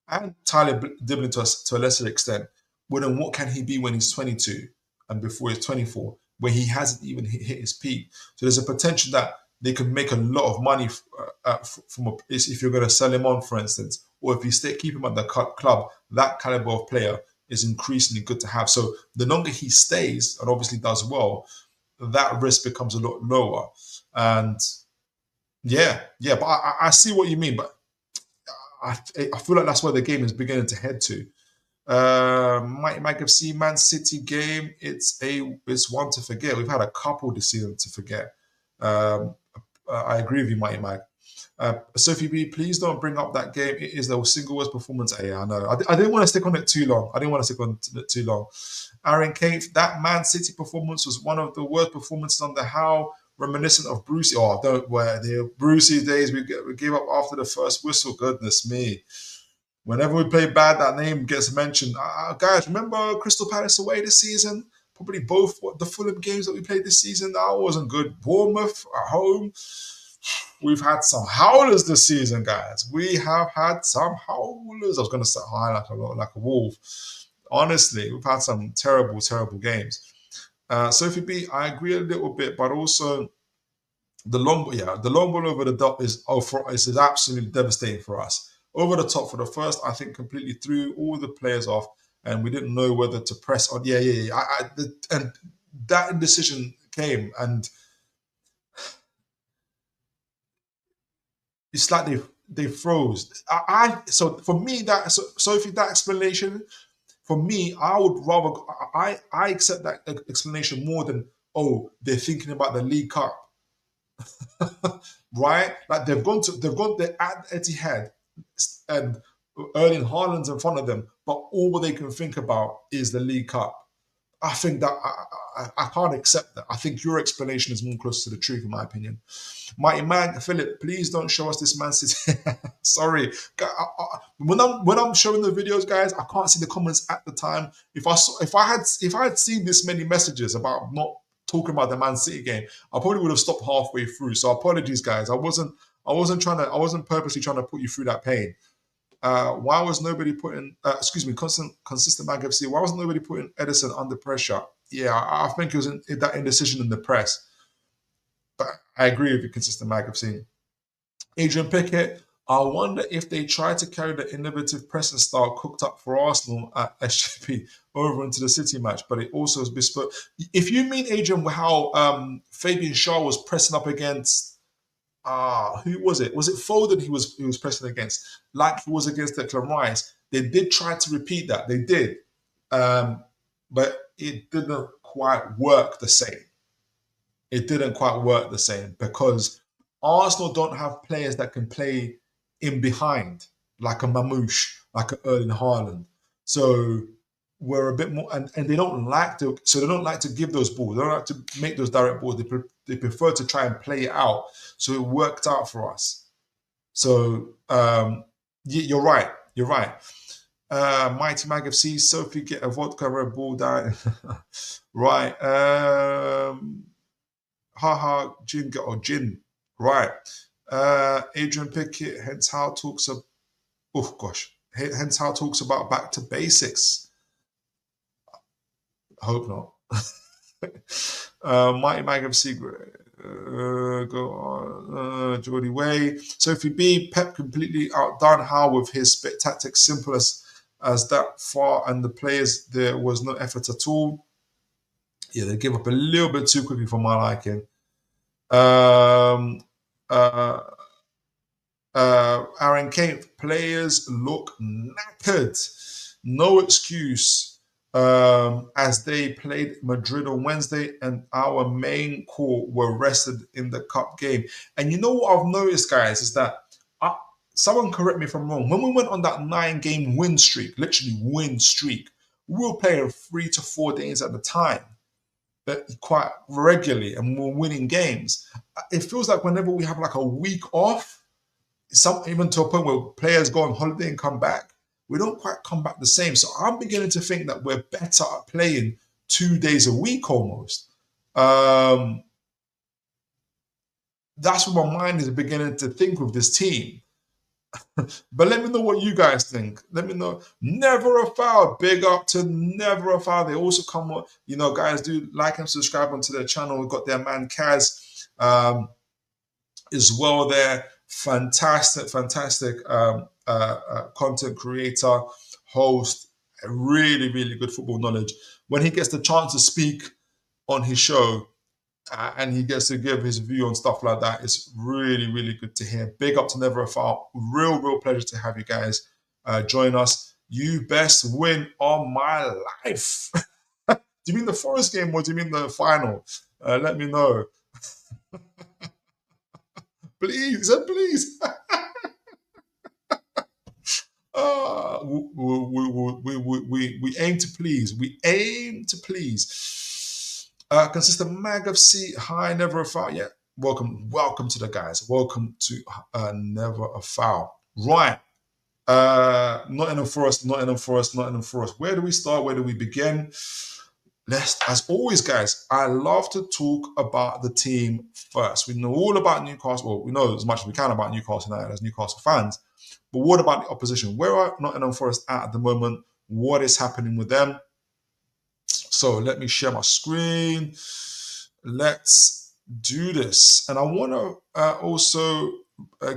and Tyler Diblin to a lesser extent, well, then what can he be when he's 22 and before he's 24, where he hasn't even hit his peak? So there's a potential that they could make a lot of money if you're going to sell him on, for instance, or if you keep him at the club. That caliber of player is increasingly good to have. So the longer he stays and obviously does well, that risk becomes a lot lower. And yeah, but I see what you mean, but I feel like that's where the game is beginning to head to. Mike FC Man City game, it's one to forget. We've had a couple this season to forget. I agree with you, Mighty Mike. Sophie B, please don't bring up that game. It is the single worst performance. Yeah, I know. I didn't want to stick on it too long. Aaron Cave, that Man City performance was one of the worst performances under Howe, reminiscent of Brucey. Oh, don't wear the Brucey days. We gave up after the first whistle. Goodness me. Whenever we play bad, that name gets mentioned. Guys, remember Crystal Palace away this season? Probably both the Fulham games that we played this season. That wasn't good. Bournemouth at home. We've had some howlers this season, guys. We have had some howlers. I was going to start high like a wolf. Honestly, we've had some terrible, terrible games. Sophie B, I agree a little bit, but also the long ball over the top is absolutely devastating for us. Over the top for the first, I think completely threw all the players off, and we didn't know whether to press on. And that indecision came, and it's like they froze. So for me, Sophie, that explanation, for me, I would rather I accept that explanation more than, oh, they're thinking about the League Cup. Right? Like they're at Etihad and Erling Haaland's in front of them, but all they can think about is the League Cup. I think that I can't accept that. I think your explanation is more close to the truth, in my opinion. Mighty Man, Philip, please don't show us this Man City. Sorry, when I'm showing the videos, guys, I can't see the comments at the time. If I had seen this many messages about not talking about the Man City game, I probably would have stopped halfway through. So apologies, guys. I wasn't purposely trying to put you through that pain. Why was nobody putting, consistent Mag FC, why wasn't nobody putting Edison under pressure? Yeah, I think it was that indecision in the press. But I agree with you, consistent Mag FC. Adrian Pickett, I wonder if they try to carry the innovative pressing style cooked up for Arsenal at SGP over into the City match, but it also is bespoke. If you mean, Adrian, how Fabian Schär was pressing up against who was it? Was it Foden he was pressing against? Like he was against Declan Rice. They did try to repeat that. They did. But it didn't quite work the same. It didn't quite work the same because Arsenal don't have players that can play in behind, like a Mamouche, like an Erling Haaland. So we're a bit more, and they don't like to. So they don't like to give those balls. They don't like to make those direct balls. They prefer to try and play it out. So it worked out for us. So you're right. You're right. Mighty Mag FC, Sophie, get a vodka Red Bull down. Right. Haha, gin, or gin. Right. Adrian Pickett, hence how talks of, oh gosh, hence how talks about back to basics. I hope not. Mighty Mag FC, go on. Jordy Way. Sophie B, Pep completely outdone Howe with his tactics, simple as that far, and the players, there was no effort at all. Yeah, they give up a little bit too quickly for my liking. Aaron Kane, players look knackered. No excuse, as they played Madrid on Wednesday and our main core were rested in the cup game. And you know what I've noticed, guys, is that someone correct me if I'm wrong. When we went on that 9-game win streak, literally win streak, we were playing 3 to 4 days at the time, but quite regularly, and we're winning games. It feels like whenever we have like a week off, even to a point where players go on holiday and come back, we don't quite come back the same. So I'm beginning to think that we're better at playing 2 days a week almost. That's what my mind is beginning to think with this team. But let me know what you guys think. Let me know. Never a Foul. Big up to Never a Foul. They also come on, guys, do like and subscribe onto their channel. We've got their man Kaz as well there. Fantastic content creator, host, really, really good football knowledge. When he gets the chance to speak on his show, and he gets to give his view on stuff like that, it's really, really good to hear. Big up to Never a Foul. Real pleasure to have you guys join us. You best win on my life. Do you mean the Forest game or do you mean the final? Let me know. Please. We aim to please. We aim to please. Consistent Mag of C. Hi, Never a Foul. Yeah, welcome to the guys. Welcome to Never a Foul. Right. Nottingham Forest, Nottingham Forest, Nottingham Forest. Where do we start? Where do we begin? As always, guys, I love to talk about the team first. We know all about Newcastle. Well, we know as much as we can about Newcastle United as Newcastle fans. But what about the opposition? Where are Nottingham Forest at the moment? What is happening with them? So let me share my screen. Let's do this. And I want to also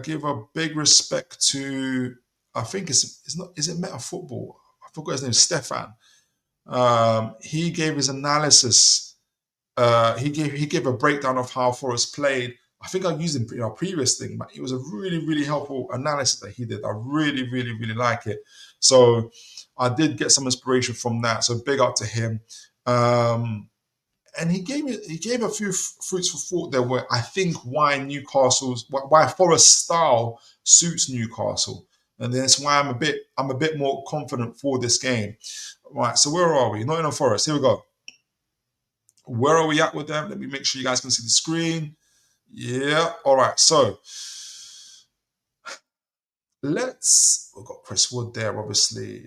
give a big respect to, I think it's not, is it Meta Football? I forgot his name, Stefan. He gave his analysis. He gave a breakdown of how Forest played. I think I used it in our previous thing, but it was a really, really helpful analysis that he did. I really, really, really like it. So I did get some inspiration from that. So big up to him. And he gave a few fruits for thought there, where I think why Forest style suits Newcastle, and that's why I'm a bit more confident for this game. Right, so where are we? Nottingham Forest. Here we go. Where are we at with them? Let me make sure you guys can see the screen. Yeah. All right. So we've got Chris Wood there, obviously.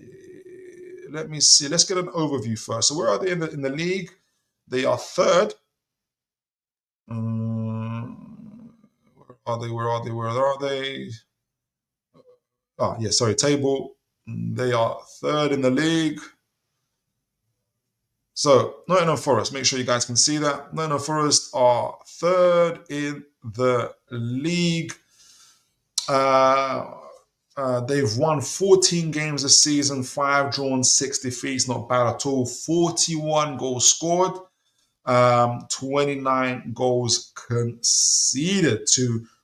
Let me see. Let's get an overview first. So where are they in the league? They are third. Where are they? Oh, yeah, sorry, table. They are third in the league. So Nottingham Forest, make sure you guys can see that. Nottingham Forest are third in the league. They've won 14 games this season, 5 drawn, 6 defeats. Not bad at all. 41 goals scored, 29 goals conceded.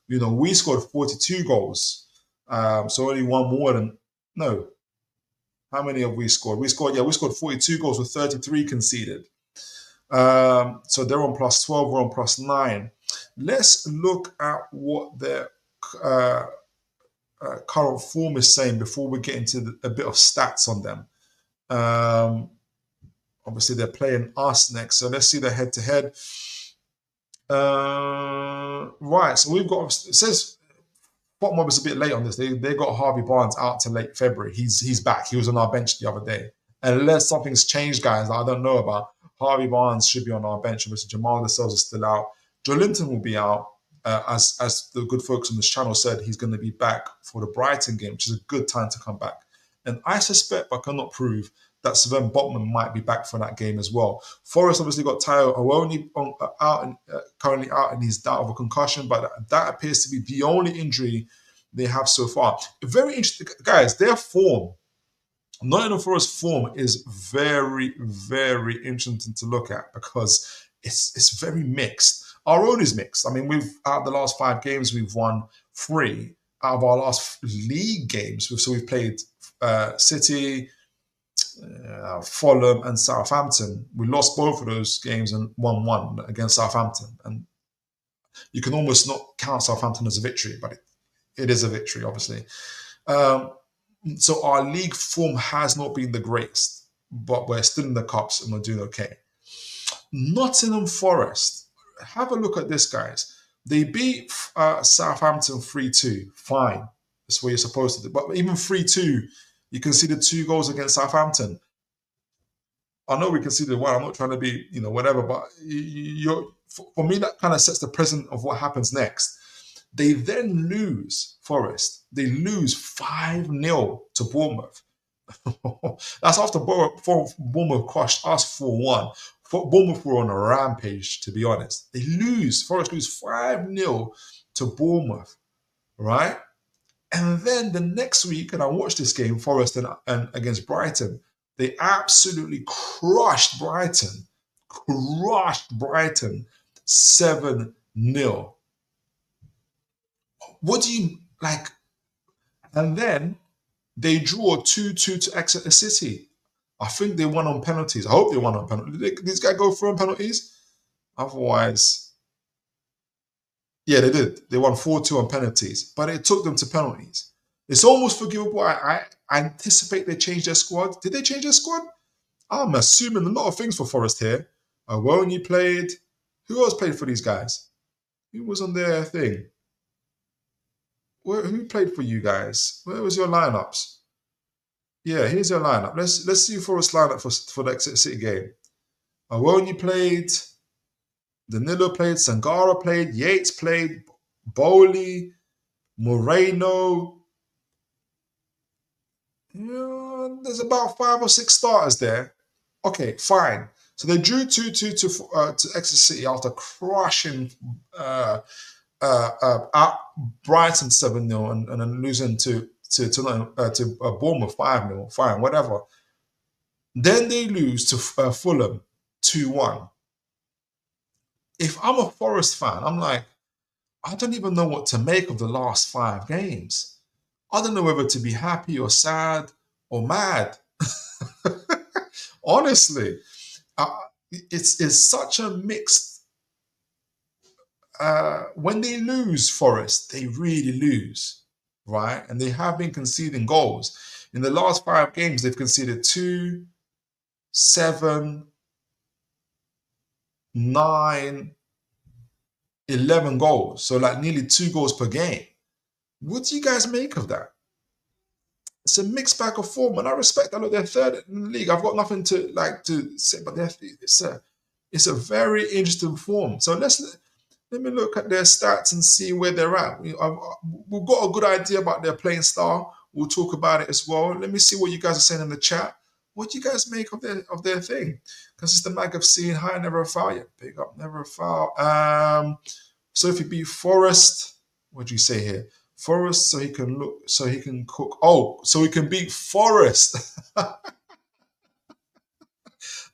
We scored 42 goals. So only one more than, no. How many have we scored? We scored 42 goals with 33 conceded. So they're on plus 12, we're on plus 9. Let's look at what their current form is saying before we get into a bit of stats on them. Obviously, they're playing us next, so let's see the head-to-head. Right, so we've got, it says, Bottom was a bit late on this. They got Harvey Barnes out to late February. He's back. He was on our bench the other day. Unless something's changed, guys, that I don't know about, Harvey Barnes should be on our bench. Obviously, Jamal Lascelles is still out. Joe Linton will be out. As the good folks on this channel said, he's going to be back for the Brighton game, which is a good time to come back. And I suspect, but cannot prove, that Sven Botman might be back for that game as well. Forest obviously got Tayo Awoni currently out, and he's out of a concussion, but that appears to be the only injury they have so far. Very interesting, guys. Their form, Nottingham Forest form, is very, very interesting to look at because it's very mixed. Our own is mixed. I mean, out of the last 5 games, we've won 3. Out of our last league games, so we've played City, Fulham and Southampton. We lost both of those games and won 1 against Southampton. And you can almost not count Southampton as a victory, but it is a victory, obviously. So our league form has not been the greatest, but we're still in the cups and we're doing okay. Nottingham Forest. Have a look at this, guys. They beat Southampton 3-2. Fine. That's what you're supposed to do. But even 3-2, you conceded 2 goals against Southampton. I know we conceded 1. I'm not trying to be, whatever, but for me, that kind of sets the precedent of what happens next. They then lose, Forest. They lose 5-0 to Bournemouth. That's after Bournemouth crushed us 4-1. Bournemouth were on a rampage, to be honest. Forest lose 5-0 to Bournemouth, right? And then the next week, and I watched this game, Forest and against Brighton, they absolutely crushed Brighton. 7-0. What do you like? And then they draw 2-2 to Exeter City. I think they won on penalties. I hope they won on penalties. Did these guys go through on penalties? Otherwise, yeah, they did. They won 4-2 on penalties, but it took them to penalties. It's almost forgivable. I anticipate they changed their squad. Did they change their squad? I'm assuming a lot of things for Forest here. Awoni played. Who else played for these guys? Who was on their thing? who played for you guys? Where was your lineups? Yeah, here's your lineup. Let's see Forest lineup for the Exeter City game. Awoni played, Danilo played, Sangara played, Yates played, Bowley, Moreno. Yeah, there's about 5 or 6 starters there. Okay, fine. So they drew 2-2 to Exeter City after crushing at Brighton 7-0 and then losing to Bournemouth 5-0. Fine, whatever. Then they lose to Fulham 2-1. If I'm a Forest fan, I'm like, I don't even know what to make of the last 5 games. I don't know whether to be happy or sad or mad. Honestly, it's such a mixed. When they lose Forest, they really lose, right? And they have been conceding goals. In the last 5 games, they've conceded 2, 7, 9, 11 goals. So like nearly 2 goals per game. What do you guys make of that? It's a mixed bag of form, and I respect that. Look, they're third in the league. I've got nothing to say, but it's a very interesting form. So let me look at their stats and see where they're at. We've got a good idea about their playing style. We'll talk about it as well. Let me see what you guys are saying in the chat. What do you guys make of their thing? Because it's the Magpies. Hi, never a foul yet. Big up, never a foul. So if you beat Forest, what do you say here? Forest, so he can cook. Oh, so he can beat Forest.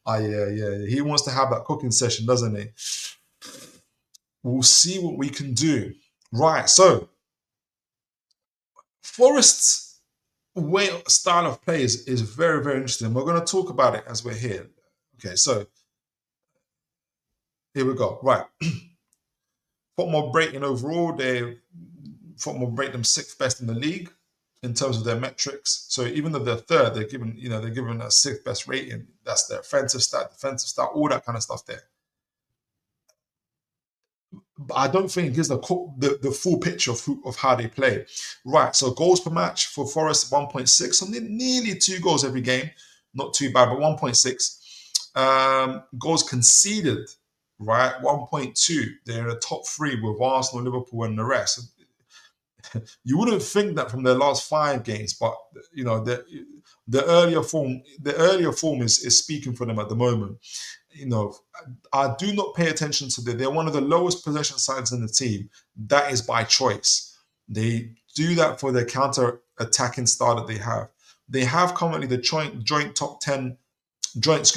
Yeah. He wants to have that cooking session, doesn't he? We'll see what we can do. Right, so Forest's style of play is very, very interesting. We're going to talk about it as we're here. Okay, so here we go. Right. Football rating overall, Football rate them 6th best in the league in terms of their metrics. So even though they're third, they're given a 6th best rating. That's their offensive stat, defensive stat, all that kind of stuff there. But I don't think it gives the full picture of how they play. Right, so goals per match for Forest 1.6, so nearly 2 goals every game. Not too bad, but 1.6. Goals conceded, right, 1.2. They're in the top 3 with Arsenal, Liverpool, and the rest. You wouldn't think that from their last 5 games, but the earlier form is speaking for them at the moment. I do not pay attention to that. They're one of the lowest possession sides in the team. That is by choice. They do that for their counter-attacking style that they have. They have currently the joint top 10 joint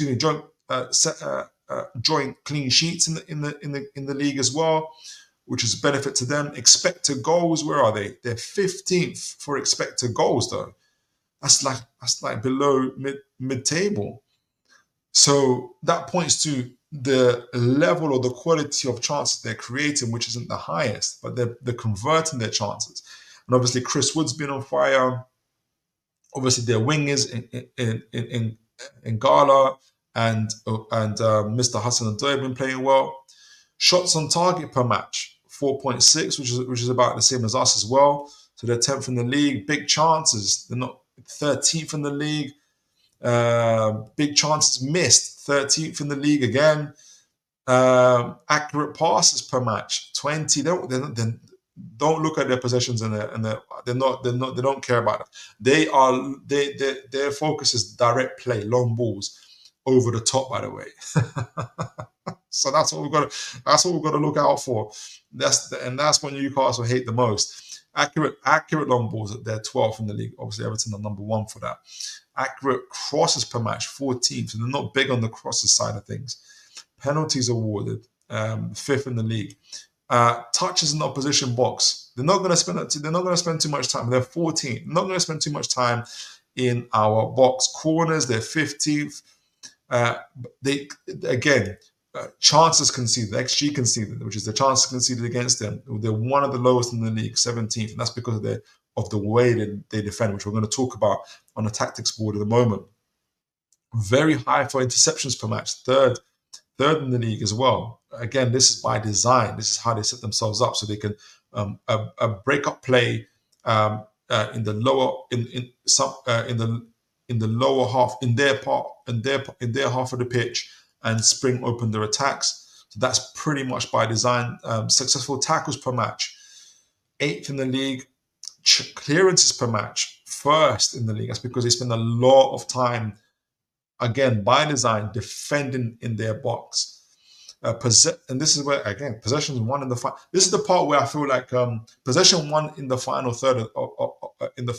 clean sheets in the league as well, which is a benefit to them. Expected goals, where are they? They're 15th for expected goals, though. That's like below mid-table. So that points to the level or the quality of chances they're creating, which isn't the highest, but they're converting their chances. And obviously, Chris Wood's been on fire. Obviously, their wingers in Gala and Mr. Hassan-Odoi have been playing well. Shots on target per match, 4.6, which is about the same as us as well. So they're 10th in the league. Big chances, they're not 13th in the league. Big chances missed, 13th in the league again. Accurate passes per match, 20. Don't look at their possessions and they don't care about it. Their focus is direct play, long balls over the top, by the way. So that's what we've got to look out for. That's what Newcastle hate the most. Accurate long balls, they're 12th in the league. Obviously, Everton are number 1 for that. Accurate crosses per match, 14th. So they're not big on the crosses side of things. Penalties awarded, 5th in the league. Touches in the opposition box. They're not going to spend too much time. They're 14th. Not going to spend too much time in our box. Corners, they're 15th. Chances conceded, XG conceded, which is the chances conceded against them. They're one of the lowest in the league, 17th, and that's because of the way that they defend, which we're going to talk about on the tactics board in a moment. Very high for interceptions per match, third in the league as well. Again, this is by design. This is how they set themselves up so they can break up play in the lower in the lower half in their half of the pitch and spring open their attacks. So that's pretty much by design. Successful tackles per match, 8th in the league. Clearances per match, 1st in the league. That's because they spend a lot of time, again, by design, defending in their box. And this is where, again, possessions won in the final. This is the part where I feel like possession won in the final third, in the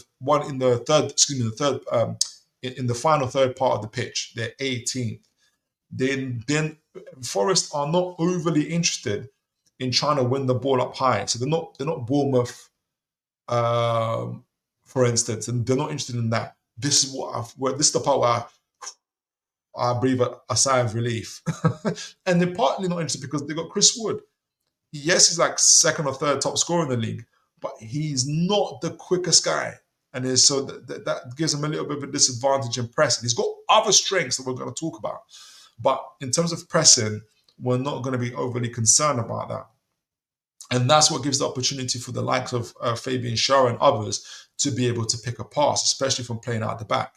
final third part of the pitch. They're 18th. Then Forest are not overly interested in trying to win the ball up high. So they're not Bournemouth, for instance, and they're not interested in that. This is this is the part where I breathe a sigh of relief. And they're partly not interested because they got Chris Wood. Yes, he's like 2nd or 3rd top scorer in the league, but he's not the quickest guy. And so that gives him a little bit of a disadvantage in pressing. He's got other strengths that we're going to talk about. But in terms of pressing, we're not going to be overly concerned about that. And that's what gives the opportunity for the likes of Fabian Schär and others to be able to pick a pass, especially from playing out the back.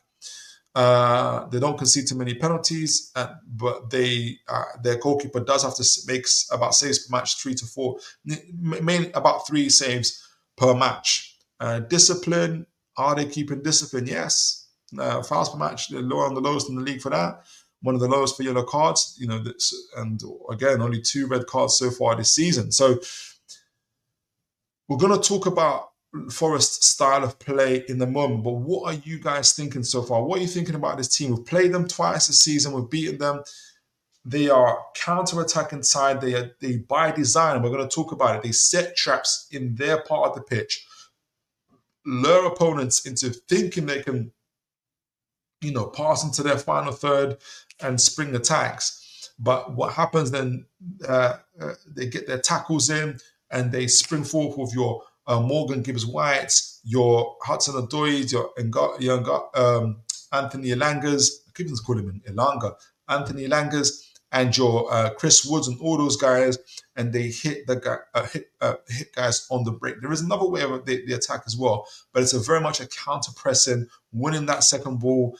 They don't concede too many penalties, but their goalkeeper does have to make about saves per match, 3 to 4, mainly about 3 saves per match. Discipline, are they keeping discipline? Yes. Fouls per match, they're lower on the lowest in the league for that. One of the lowest for yellow cards, and again, only 2 red cards so far this season. So we're going to talk about Forest's style of play in the moment, but what are you guys thinking so far? What are you thinking about this team? We've played them twice this season. We've beaten them. They are counter-attacking side. They by design, and we're going to talk about it. They set traps in their part of the pitch, lure opponents into thinking they can, pass into their final third and spring attacks. But what happens then? They get their tackles in and they spring forward with your Morgan Gibbs-Whites, your Hudson-Odoi, your Anthony Elangas. I keep calling him Elanga. Anthony Elangas and your Chris Woods and all those guys, and they hit guys on the break. There is another way of the attack as well, but it's very much a counter-pressing, winning that second ball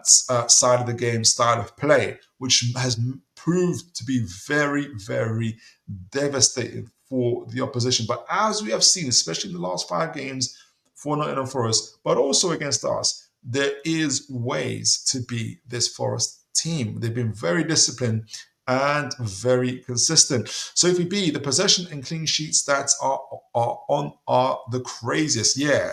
side of the game style of play, which has proved to be very, very devastating for the opposition. But as we have seen, especially in the last 5 games for Nottingham Forest, but also against us, there is ways to be this Forest team. They've been very disciplined and very consistent. So if you be the possession and clean sheet stats are the craziest. Yeah,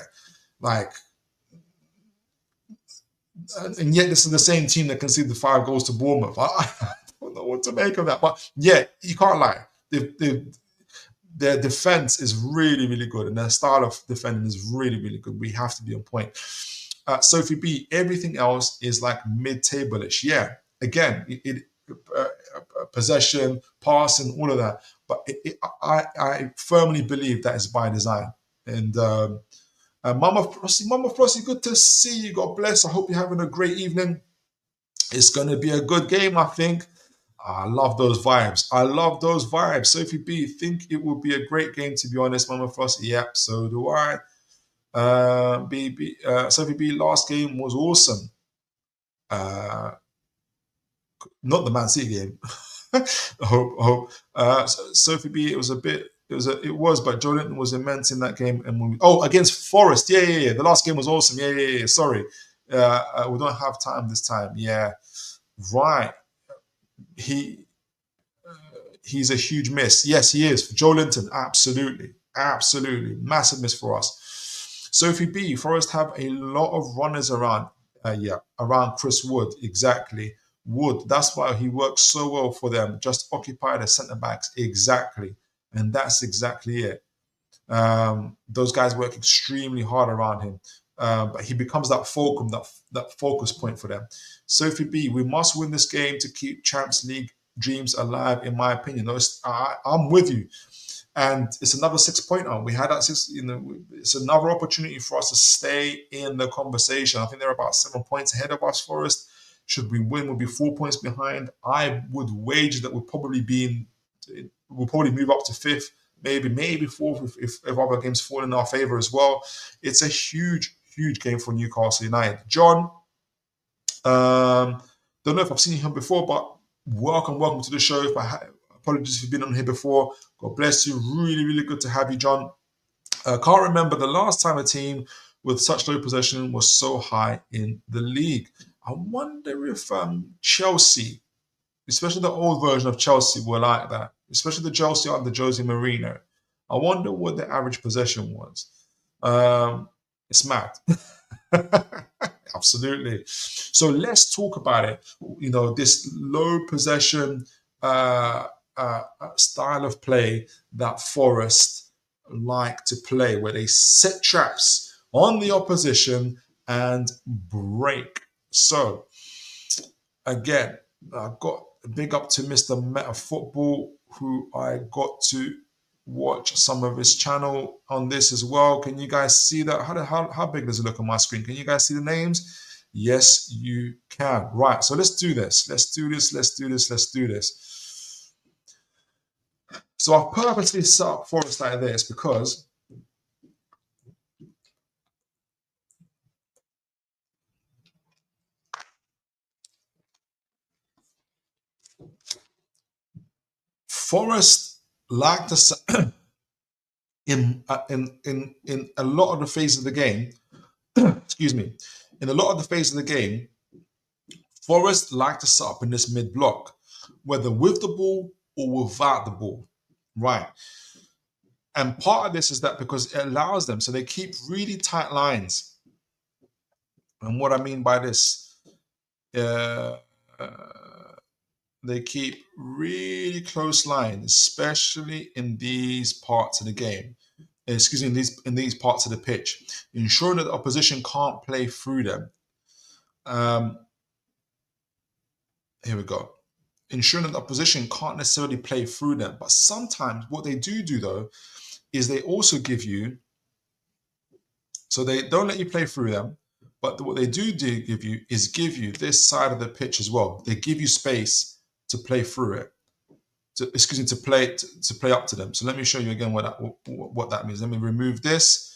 and yet this is the same team that conceded the 5 goals to Bournemouth. I don't know what to make of that, but yeah, you can't lie. Their defense is really, really good, and their style of defending is really, really good. We have to be on point. Sophie B, everything else is like mid-table-ish. Yeah, again, possession, passing, all of that. But I firmly believe that is by design. And Mama Frosty, good to see you. God bless. I hope you're having a great evening. It's going to be a good game, I think. I love those vibes. Sophie B, think it will be a great game, to be honest, Mama Frosty. Yep, so do I. Sophie B, last game was awesome. Not the Man City game. I hope. Sophie B, it was, but Joe Linton was immense in that game. And against Forest. Yeah. The last game was awesome. Yeah. Sorry. We don't have time this time. Yeah. Right. He's a huge miss. Yes, he is. For Joe Linton, absolutely. Massive miss for us. Sophie B, Forest have a lot of runners around Chris Wood. Exactly. Wood, that's why he works so well for them. Just occupy the centre backs. Exactly. And that's exactly it. Those guys work extremely hard around him. But he becomes that fulcrum, that focus point for them. Sophie B, we must win this game to keep Champions League dreams alive, in my opinion. I'm with you. And it's another 6-pointer. We had that 6, it's another opportunity for us to stay in the conversation. I think they're about 7 points ahead of us, Forest. Should we win, we'll be 4 points behind. I would wager that we'll probably move up to 5th, maybe fourth if other games fall in our favour as well. It's a huge game for Newcastle United. John, don't know if I've seen him before, but welcome to the show. Apologies if you've been on here before. God bless you. Really good to have you, John. Can't remember the last time a team with such low possession was so high in the league. I wonder if Chelsea, especially the old version of Chelsea, were like that. Especially the Chelsea under Jose Mourinho. I wonder what the average possession was. It's mad. Absolutely. So let's talk about it. This low possession style of play that Forest like to play, where they set traps on the opposition and break. So again, I've got a big up to Mr. Meta Football, who I got to watch some of his channel on this as well. Can you guys see that? How big does it look on my screen? Can you guys see the names? Yes, you can. Right, so let's do this. Let's do this. So I've purposely set up Forest like this because Forest like to in a lot of the phases of the game. Excuse me. In a lot of the phases of the game, Forest like to set up in this mid block, whether with the ball or without the ball, right? And part of this is that because it allows them, so they keep really tight lines. And what I mean by this, they keep really close lines, especially in these parts of the game. Excuse me, in these parts of the pitch, ensuring that the opposition can't play through them. Here we go. Ensuring that the opposition can't necessarily play through them. But sometimes what they do though, is they also give you, so they don't let you play through them, but what they do give you is give you this side of the pitch as well. They give you space to play through it. To play up to them. So let me show you again what that means. Let me remove this.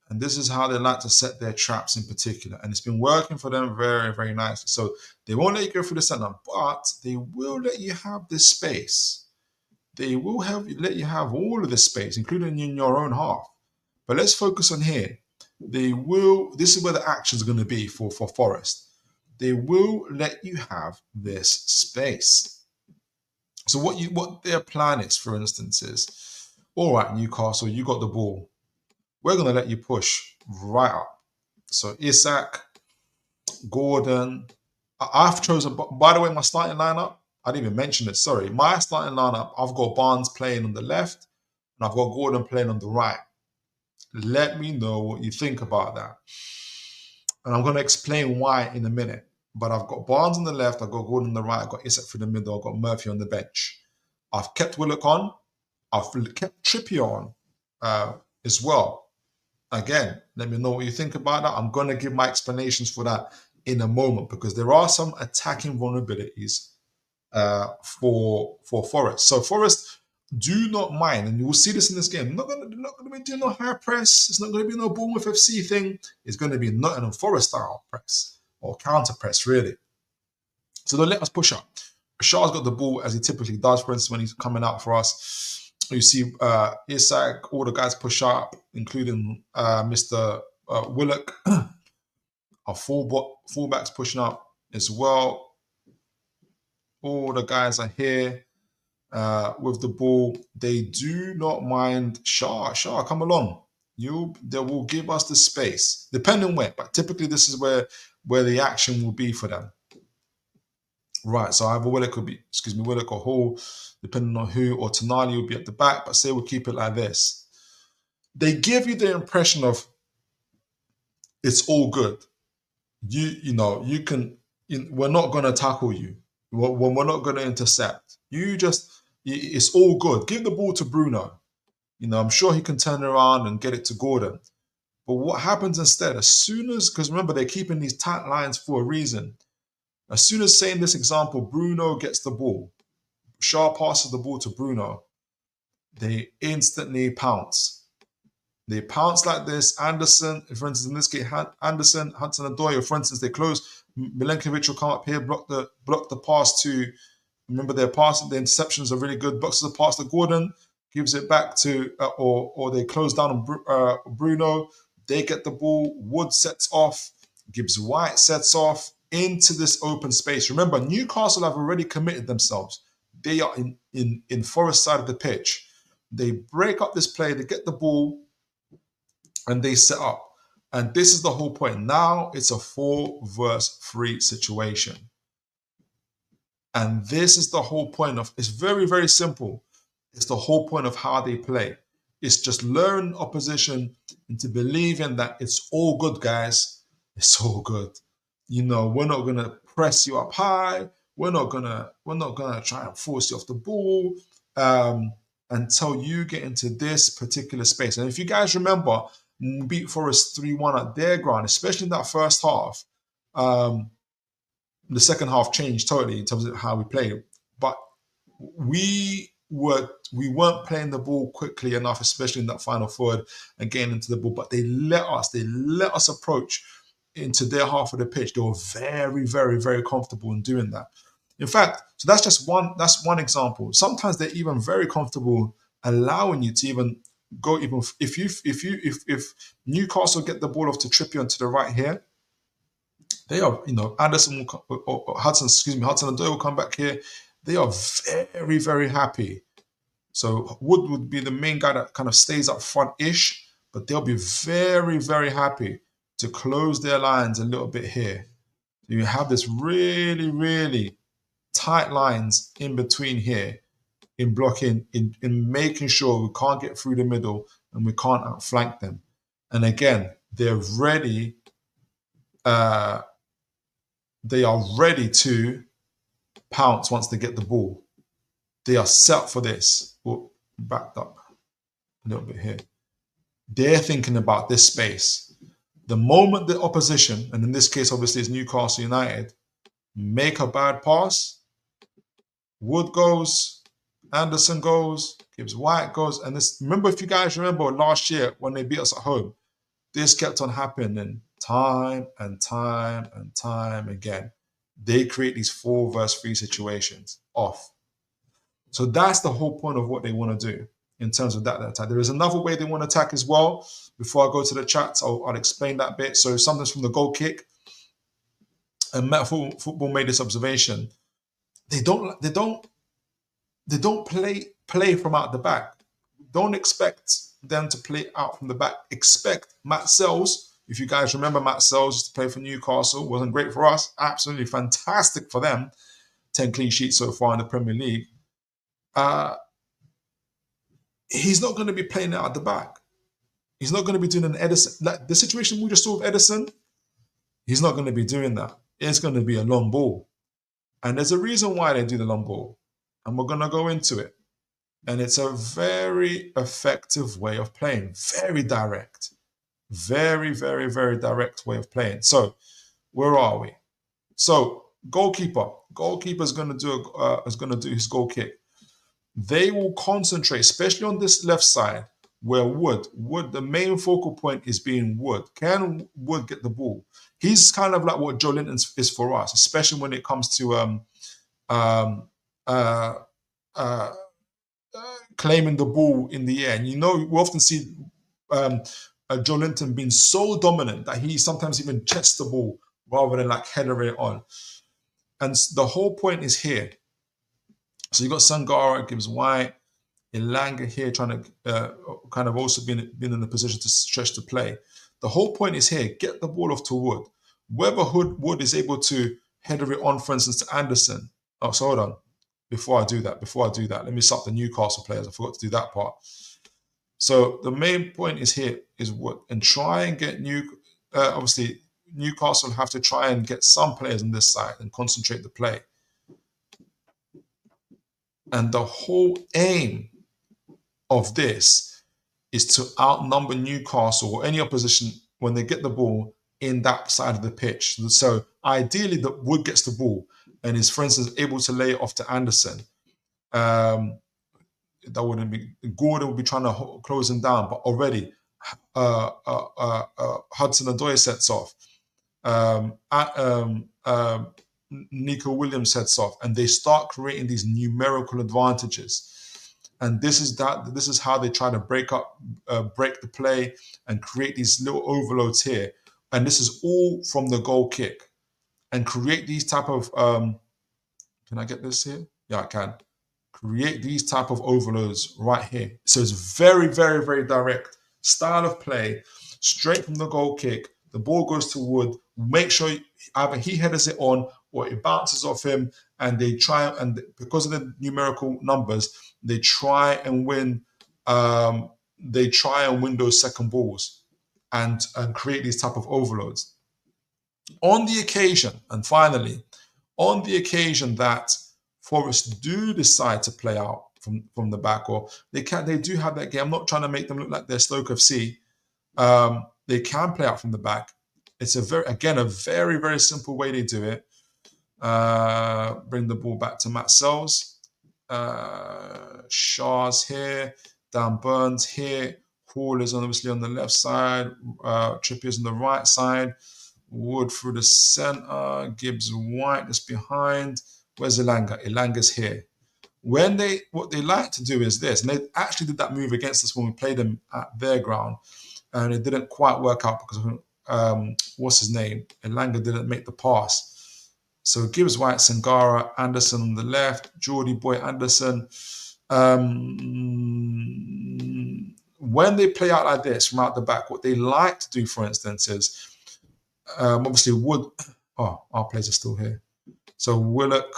And this is how they like to set their traps in particular. And it's been working for them very, very nicely. So they won't let you go through the center, but they will let you have this space. They will let you have all of the space, including in your own half. But let's focus on here. This is where the actions are going to be for Forest. They will let you have this space. So what their plan is, for instance, is, all right, Newcastle, you got the ball. We're going to let you push right up. So Isak, Gordon. I've chosen, by the way, my starting lineup, I didn't even mention it, sorry. My starting lineup, I've got Barnes playing on the left, and I've got Gordon playing on the right. Let me know what you think about that. And I'm going to explain why in a minute. But I've got Barnes on the left, I've got Gordon on the right, I've got Isak through the middle, I've got Murphy on the bench. I've kept Willock on, I've kept Trippier on as well. Again, let me know what you think about that. I'm going to give my explanations for that in a moment, because there are some attacking vulnerabilities for Forest. So Forest do not mind, and you will see this in this game. Not going to be doing no high press. It's not going to be no Bournemouth FC thing. It's going to be Nottingham Forest style press or counter press, really. So they'll let us push up. Shah's got the ball as he typically does, for instance, when he's coming out for us. You see Isak, all the guys push up, including Mr. Willock. Our fullbacks pushing up as well. All the guys are here with the ball. They do not mind Shah. Shah, come along. They will give us the space, depending where. But typically, this is where the action will be for them. Right, so either Willock or Hall, depending on who, or Tonali will be at the back, but say we'll keep it like this. They give you the impression of it's all good. You we're not going to tackle you. We're not going to intercept. It's all good. Give the ball to Bruno. I'm sure he can turn around and get it to Gordon. But what happens instead, because remember, they're keeping these tight lines for a reason. As soon as, say in this example, Bruno gets the ball, Shaw passes the ball to Bruno, they instantly pounce. They pounce like this. Anderson, for instance, in this case, Anderson, Hudson-Odoi, for instance, they close. Milenkovic will come up here, block the pass to. Remember, their passing, the interceptions are really good. Boxes the pass to Gordon, gives it back to, or they close down on Bruno. They get the ball. Wood sets off. Gibbs White sets off into this open space. Remember, Newcastle have already committed themselves. They are in Forest side of the pitch. They break up this play. They get the ball, and they set up. And this is the whole point. Now it's a 4 versus 3 situation. And this is the whole point of, it's very, very simple. It's the whole point of how they play. It's just learn opposition into believing that it's all good, guys. It's all good. You know, we're not gonna press you up high. We're not gonna try and force you off the ball until you get into this particular space. And if you guys remember, we beat Forest 3-1 at their ground, especially in that first half. The second half changed totally in terms of how we played, but we weren't playing the ball quickly enough, especially in that final third and getting into the ball. But they let us approach into their half of the pitch. They were very, very, very comfortable in doing that. In fact, so that's one example. Sometimes they're even very comfortable allowing you to even go, even if Newcastle get the ball off to Trippier to the right here. They are, Anderson or Hudson-Odoi will come back here. They are very, very happy. So Wood would be the main guy that kind of stays up front-ish, but they'll be very, very happy to close their lines a little bit here. So you have this really, really tight lines in between here, in blocking, in making sure we can't get through the middle and we can't outflank them. And again, they're ready. They are ready to pounce once they get the ball. They are set for this. Oh, backed up a little bit here. They're thinking about this space. The moment the opposition, and in this case, obviously, it's Newcastle United, make a bad pass, Wood goes, Anderson goes, Gibbs White goes, and this. Remember, if you guys remember last year when they beat us at home, this kept on happening time and time and time again. They create these 4 versus 3 situations off. So that's the whole point of what they want to do in terms of that attack. There is another way they want to attack as well. Before I go to the chats, I'll explain that bit. So something's from the goal kick. And Met Football made this observation. They don't play from out the back. Don't expect them to play out from the back. Expect Matt Sells. If you guys remember, Matt Sells used to play for Newcastle. Wasn't great for us. Absolutely fantastic for them. 10 clean sheets so far in the Premier League. He's not going to be playing out at the back. He's not going to be doing an Edison. Like the situation we just saw with Edison, he's not going to be doing that. It's going to be a long ball. And there's a reason why they do the long ball. And we're going to go into it. And it's a very effective way of playing. Very direct. Very, very, very direct way of playing. So, where are we? So, goalkeeper. Goalkeeper is going to do his goal kick. They will concentrate, especially on this left side, where Wood, the main focal point is being Wood. Can Wood get the ball? He's kind of like what Joe Linton is for us, especially when it comes to claiming the ball in the air. And we often see Joe Linton being so dominant that he sometimes even chests the ball rather than like header it on. And the whole point is here. So you got Sangara, Gibbs White, Elanga here trying to kind of also been in a position to stretch the play. The whole point is here, get the ball off to Wood. Whether Wood is able to header it on, for instance, to Anderson. Oh, so hold on. Before I do that, let me start the Newcastle players. I forgot to do that part. So the main point is here is Wood. And try and get obviously, Newcastle have to try and get some players on this side and concentrate the play. And the whole aim of this is to outnumber Newcastle or any opposition when they get the ball in that side of the pitch. So ideally, the Wood gets the ball and is, for instance, able to lay it off to Anderson. that wouldn't be. Gordon would be trying to close him down, but already Hudson-Odoi sets off. Nico Williams sets off, and they start creating these numerical advantages. And this is how they try to break the play and create these little overloads here. And this is all from the goal kick, and create these type of. Can I get this here? Yeah, I can. Create these type of overloads right here. So it's very, very, very direct style of play, straight from the goal kick. The ball goes to Wood. Make sure either he headers it on or it bounces off him, and they try, and because of the numerical numbers, they try and win. They try and win those second balls and create these type of overloads. On the occasion, and finally, on the occasion that Forest do decide to play out from the back, or they do have that game. I'm not trying to make them look like they're Stoke FC. They can play out from the back. It's a very, very simple way they do it. Bring the ball back to Matt Sells. Shaw's here. Dan Burns here. Hall is obviously on the left side. Trippier's on the right side. Wood through the center. Gibbs White is behind. Where's Elanga? Elanga's here. What they like to do is this, and they actually did that move against us when we played them at their ground, and it didn't quite work out because what's his name? Elanga didn't make the pass. So Gibbs White, Sangara, Anderson on the left, Geordie Boy Anderson. When they play out like this from out the back, what they like to do, for instance, is obviously Wood. Oh, our players are still here. So Willock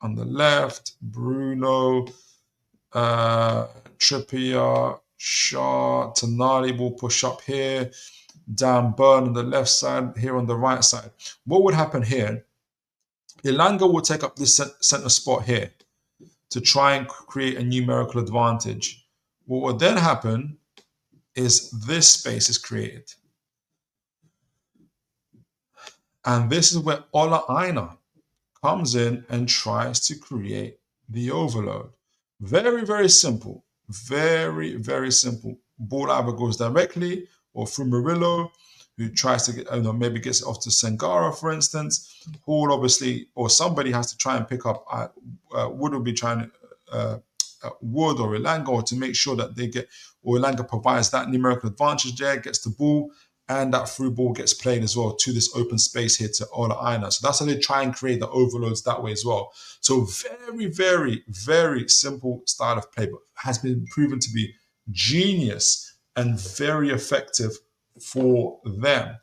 on the left, Bruno, Trippier, Shaw, Tonali will push up here. Dan Burn on the left side, here on the right side. What would happen here? Elanga will take up this center spot here to try and create a numerical advantage. What would then happen is this space is created. And this is where Ola Aina comes in and tries to create the overload. Very, very simple. Very, very simple. Ball either goes directly or through Murillo, who tries to get, maybe gets it off to Sangara, for instance. Hall, obviously, or somebody has to try and pick up. Wood will be trying to, Wood or Elanga, or to make sure that they get, or Elanga provides that numerical advantage there, gets the ball, and that through ball gets played as well to this open space here to Ola Aina. So that's how they try and create the overloads that way as well. So very, very, very simple style of play, but has been proven to be genius and very effective for them.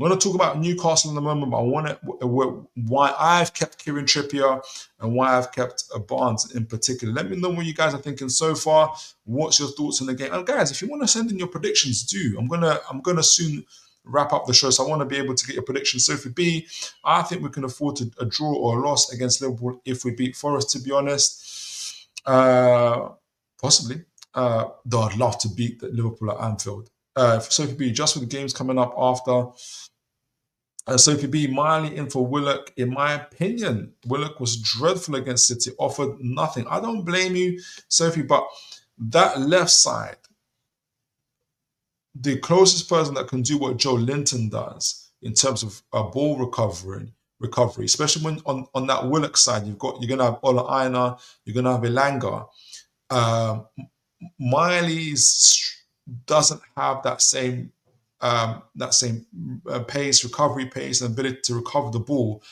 I'm going to talk about Newcastle in a moment, but I want to why I've kept Kieran Trippier and why I've kept Barnes in particular. Let me know what you guys are thinking so far. What's your thoughts on the game? And guys, if you want to send in your predictions, do. I'm gonna soon wrap up the show, so I want to be able to get your predictions. Sophie B, I think we can afford a draw or a loss against Liverpool if we beat Forest. To be honest, possibly. Though I'd love to beat Liverpool at Anfield. Sophie B, just with the games coming up after. Sophie B, Miley in for Willock. In my opinion, Willock was dreadful against City, offered nothing. I don't blame you, Sophie, but that left side, the closest person that can do what Joe Linton does in terms of ball recovery, especially when on that Willock side, you're gonna have Ola Aina, you're gonna have Elanga. Miley's doesn't have that same pace, recovery pace, and ability to recover the ball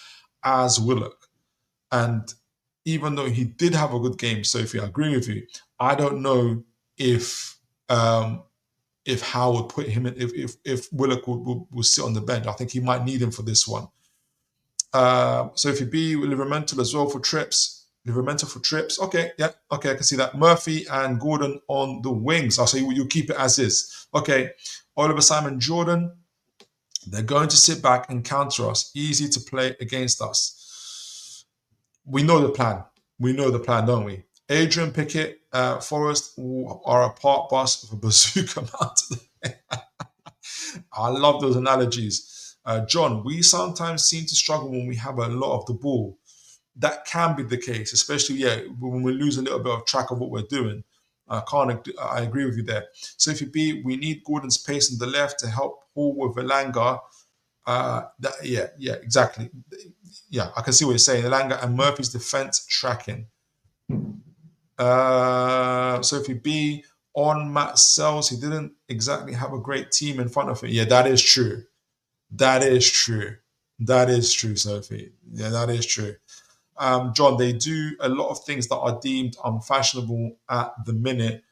as Willock. And even though he did have a good game, Sophie, I agree with you. I don't know if Howe would put him in, if Willock would sit on the bench. I think he might need him for this one. Sophie B, Livermental as well for trips. Livermental for trips. Okay, yeah, okay, I can see that. Murphy and Gordon on the wings. I'll say you keep it as is. Okay, Oliver Simon Jordan, they're going to sit back and counter us. Easy to play against us. We know the plan. We know the plan, don't we? Adrian Pickett, Forest are a part bus of a bazooka mountain. I love those analogies. John, we sometimes seem to struggle when we have a lot of the ball. that can be the case, especially when we lose a little bit of track of what we're doing. I agree with you there. So if you be, we need Gordon's pace on the left to help pull with Elanga. Exactly. Yeah, I can see what you're saying. Elanga and Murphy's defense tracking. So if you be on Matt Sells, he didn't exactly have a great team in front of him. Yeah, that is true. That is true. That is true, Sophie. Yeah, that is true. John, they do a lot of things that are deemed unfashionable at the minute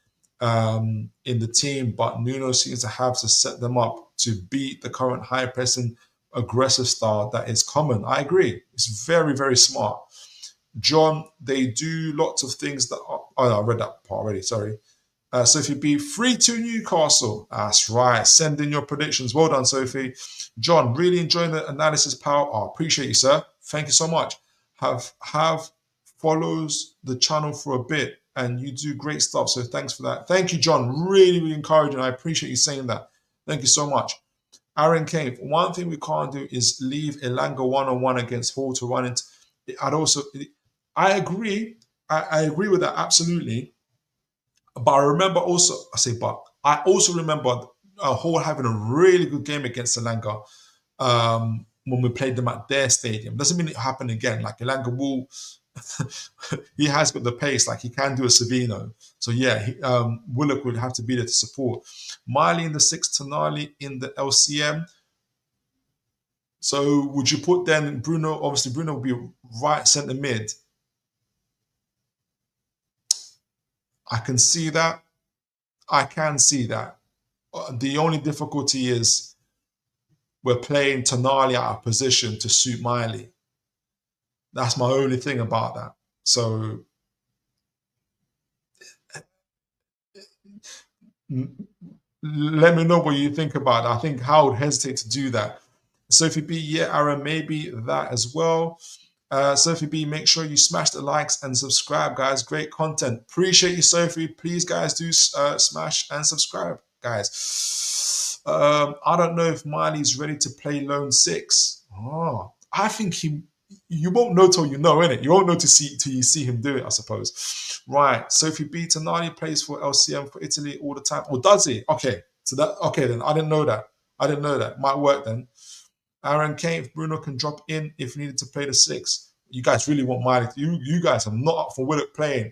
in the team, but Nuno seems to have to set them up to beat the current high pressing aggressive style that is common. I agree. It's very, very smart. John, they do lots of things that are, oh, no, I read that part already, sorry. Sophie B, 3-2 Newcastle. That's right. Send in your predictions. Well done, Sophie. John, really enjoying the analysis, pal. Oh, appreciate you, sir. Thank you so much. Have follows the channel for a bit, and you do great stuff. So thanks for that. Thank you, John. Really, really encouraging. I appreciate you saying that. Thank you so much. Aaron Cave, one thing we can't do is leave Elanga one-on-one against Hall to run into. I agree. I agree with that absolutely. But I remember also, I also remember Hall having a really good game against Elanga when we played them at their stadium. Doesn't mean it happened again. Like Elanga will, he has got the pace, like he can do a Savino. So yeah, Willock would have to be there to support. Miley in the 6, Tonali in the LCM. So would you put then Bruno? Obviously, Bruno would be right centre mid. I can see that. I can see that. The only difficulty is we're playing Tonali out of position to suit Miley. That's my only thing about that. So let me know what you think about it. I think Howard would hesitate to do that. Sophie B, yeah, Aaron, maybe that as well. Sophie B, make sure you smash the likes and subscribe, guys. Great content. Appreciate you, Sophie. Please, guys, do smash and subscribe, guys. I don't know if Miley's ready to play Lone 6. Oh, I think you won't know till you know, innit? You won't know till you see him do it, I suppose. Right. Sophie B, Tonali plays for LCM for Italy all the time. Or does he? Okay. Okay then. I didn't know that. Might work then. Aaron Kane, if Bruno can drop in if needed to play the 6. You guys really want Miley. You guys are not up for Willock playing.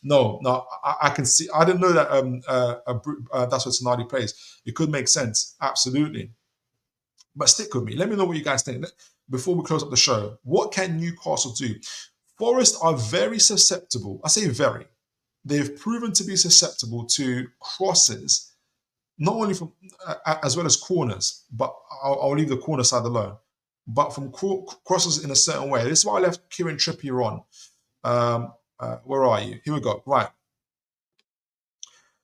No, I can see. I didn't know that that's what Tonali plays. It could make sense. Absolutely. But stick with me. Let me know what you guys think. Before we close up the show, what can Newcastle do? Forest are very susceptible. I say very. They've proven to be susceptible to crosses, not only from as well as corners, but I'll leave the corner side alone. But from crosses in a certain way. This is why I left Kieran Trippier on. Where are you? Here we go. Right.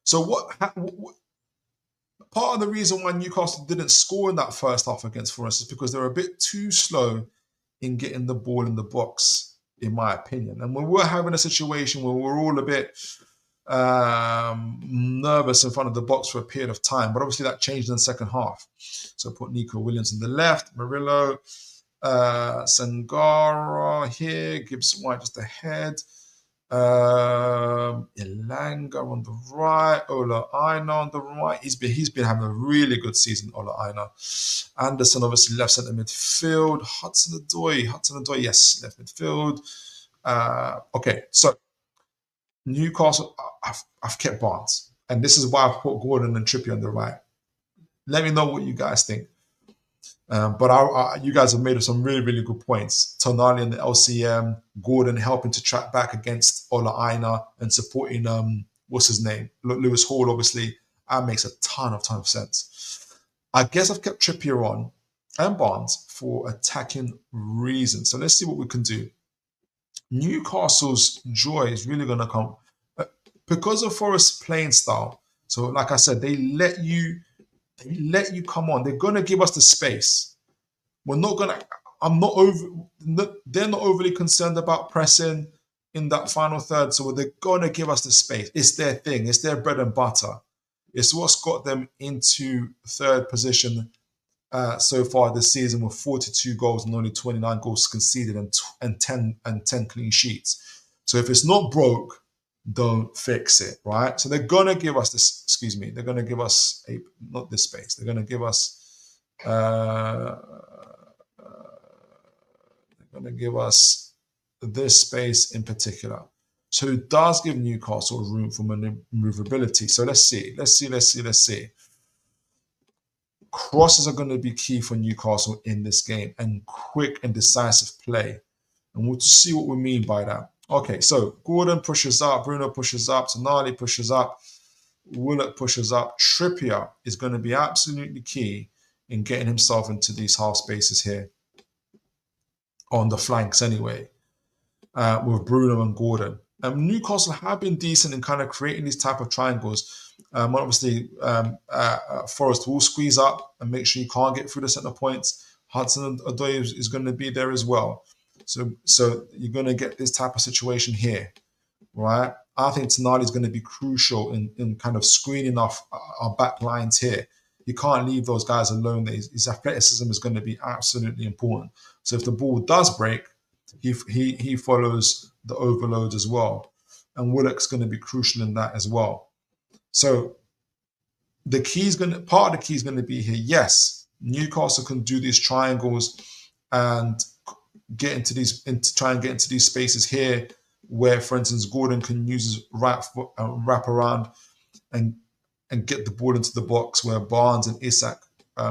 So part of the reason why Newcastle didn't score in that first half against Forest is because they were a bit too slow in getting the ball in the box, in my opinion. And when we're having a situation where we're all a bit nervous in front of the box for a period of time, but obviously that changed in the second half. So put Nico Williams on the left, Murillo, Sangara here, Gibson White just ahead, Elanga on the right, Ola Aina on the right. He's been having a really good season, Ola Aina. Anderson obviously left centre midfield. Hudson-Odoi, yes, left midfield. Okay, so Newcastle, I've kept Barnes, and this is why I've put Gordon and Trippier on the right. Let me know what you guys think. But you guys have made some really, really good points. Tonali in the LCM, Gordon helping to track back against Ola Aina and supporting what's his name, Lewis Hall. Obviously, that makes a ton of sense. I guess I've kept Trippier on and Barnes for attacking reasons. So let's see what we can do. Newcastle's joy is really going to come because of Forest's playing style. So, like I said, they let you come on. They're going to give us the space. We're not going to. They're not overly concerned about pressing in that final third. So they're going to give us the space. It's their thing. It's their bread and butter. It's what's got them into third position so far this season with 42 goals and only 29 goals conceded and 10 clean sheets. So if it's not broke, don't fix it, right? So they're gonna give us this. Excuse me. They're gonna give us not this space. They're gonna give us. They're gonna give us this space in particular. So it does give Newcastle room for maneuverability. So let's see. Crosses are going to be key for Newcastle in this game, and quick and decisive play. And we'll see what we mean by that. Okay, so Gordon pushes up, Bruno pushes up, Tonali pushes up, Willock pushes up. Trippier is going to be absolutely key in getting himself into these half spaces here on the flanks anyway, with Bruno and Gordon. Newcastle have been decent in kind of creating these type of triangles. Obviously, Forest will squeeze up and make sure you can't get through the centre points. Hudson-Odoi is going to be there as well. So you're going to get this type of situation here, right? I think Tonali is going to be crucial in kind of screening off our back lines here. You can't leave those guys alone. His athleticism is going to be absolutely important. So if the ball does break, he follows the overload as well. And Willock's going to be crucial in that as well. So part of the key is going to be here. Yes, Newcastle can do these triangles and try and get into these spaces here where, for instance, Gordon can use his wrap around and get the ball into the box, where Barnes and Isak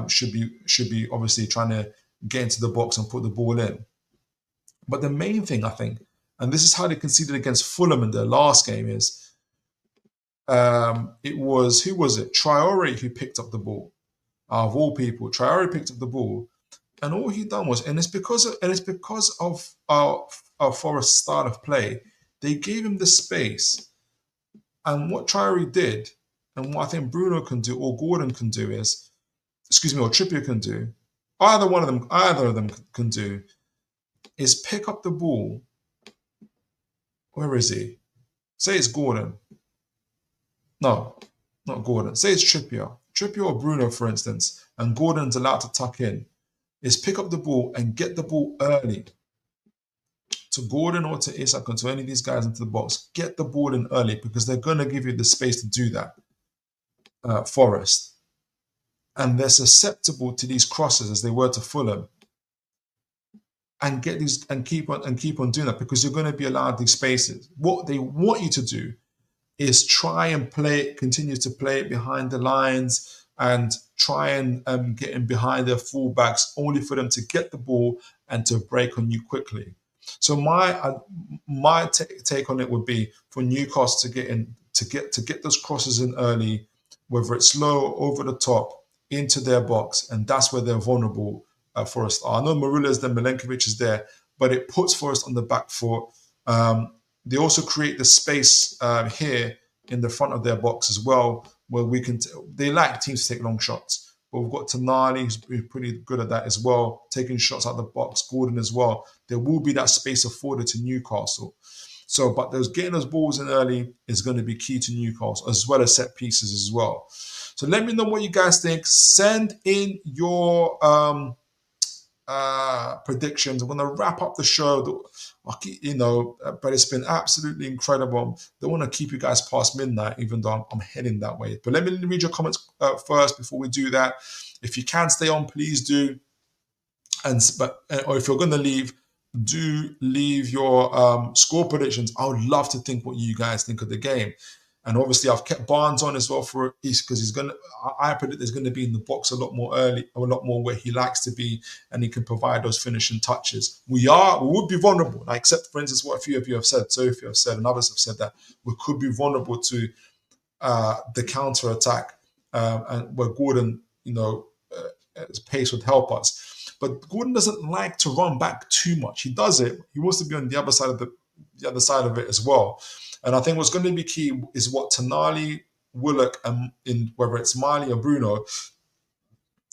should be obviously trying to get into the box and put the ball in. But the main thing, I think, and this is how they conceded against Fulham in their last game, is it was, who was it? Traore who picked up the ball. Of all people, Traore picked up the ball, and all he done was, and it's because of our Forest style of play, they gave him the space. And what Traore did, and what I think Bruno can do, or Gordon can do, or Trippier can do, either of them can do, is pick up the ball. Where is he? Say it's Gordon. No, not Gordon. Say it's Trippier. Trippier or Bruno, for instance, and Gordon's allowed to tuck in, is pick up the ball and get the ball early. To Gordon or to Isak or to any of these guys into the box, get the ball in early, because they're going to give you the space to do that, Forest. And they're susceptible to these crosses as they were to Fulham. And get these and keep on doing that, because you're going to be allowed these spaces. What they want you to do is try and continue to play it behind the lines and try and get in behind their fullbacks, only for them to get the ball and to break on you quickly. So my take on it would be for Newcastle to get those crosses in early, whether it's low, over the top, into their box, and that's where they're vulnerable. Forest are. I know Marilla's there, Milenkovic is there, but it puts Forest on the back foot. They also create the space here in the front of their box as well, where they like teams to take long shots. But we've got Tonali, who's pretty good at that as well, taking shots out of the box, Gordon as well. There will be that space afforded to Newcastle. So, but getting those balls in early is going to be key to Newcastle, as well as set pieces as well. So let me know what you guys think. Send in your predictions. I'm going to wrap up the show, but it's been absolutely incredible. Don't want to keep you guys past midnight, even though I'm heading that way. But let me read your comments first before we do that. If you can stay on, please do. Or if you're going to leave, do leave your score predictions. I would love to think what you guys think of the game. And obviously, I've kept Barnes on as well for East, because I predict he's going to be in the box a lot more early, a lot more where he likes to be, and he can provide those finishing touches. We would be vulnerable, except for instance what a few of you have said, Sophie have said, and others have said, that we could be vulnerable to the counter attack, and where Gordon, his pace would help us. But Gordon doesn't like to run back too much. He does it. He wants to be on the other side of it as well. And I think what's going to be key is what Tonali, Willock, and whether it's Miley or Bruno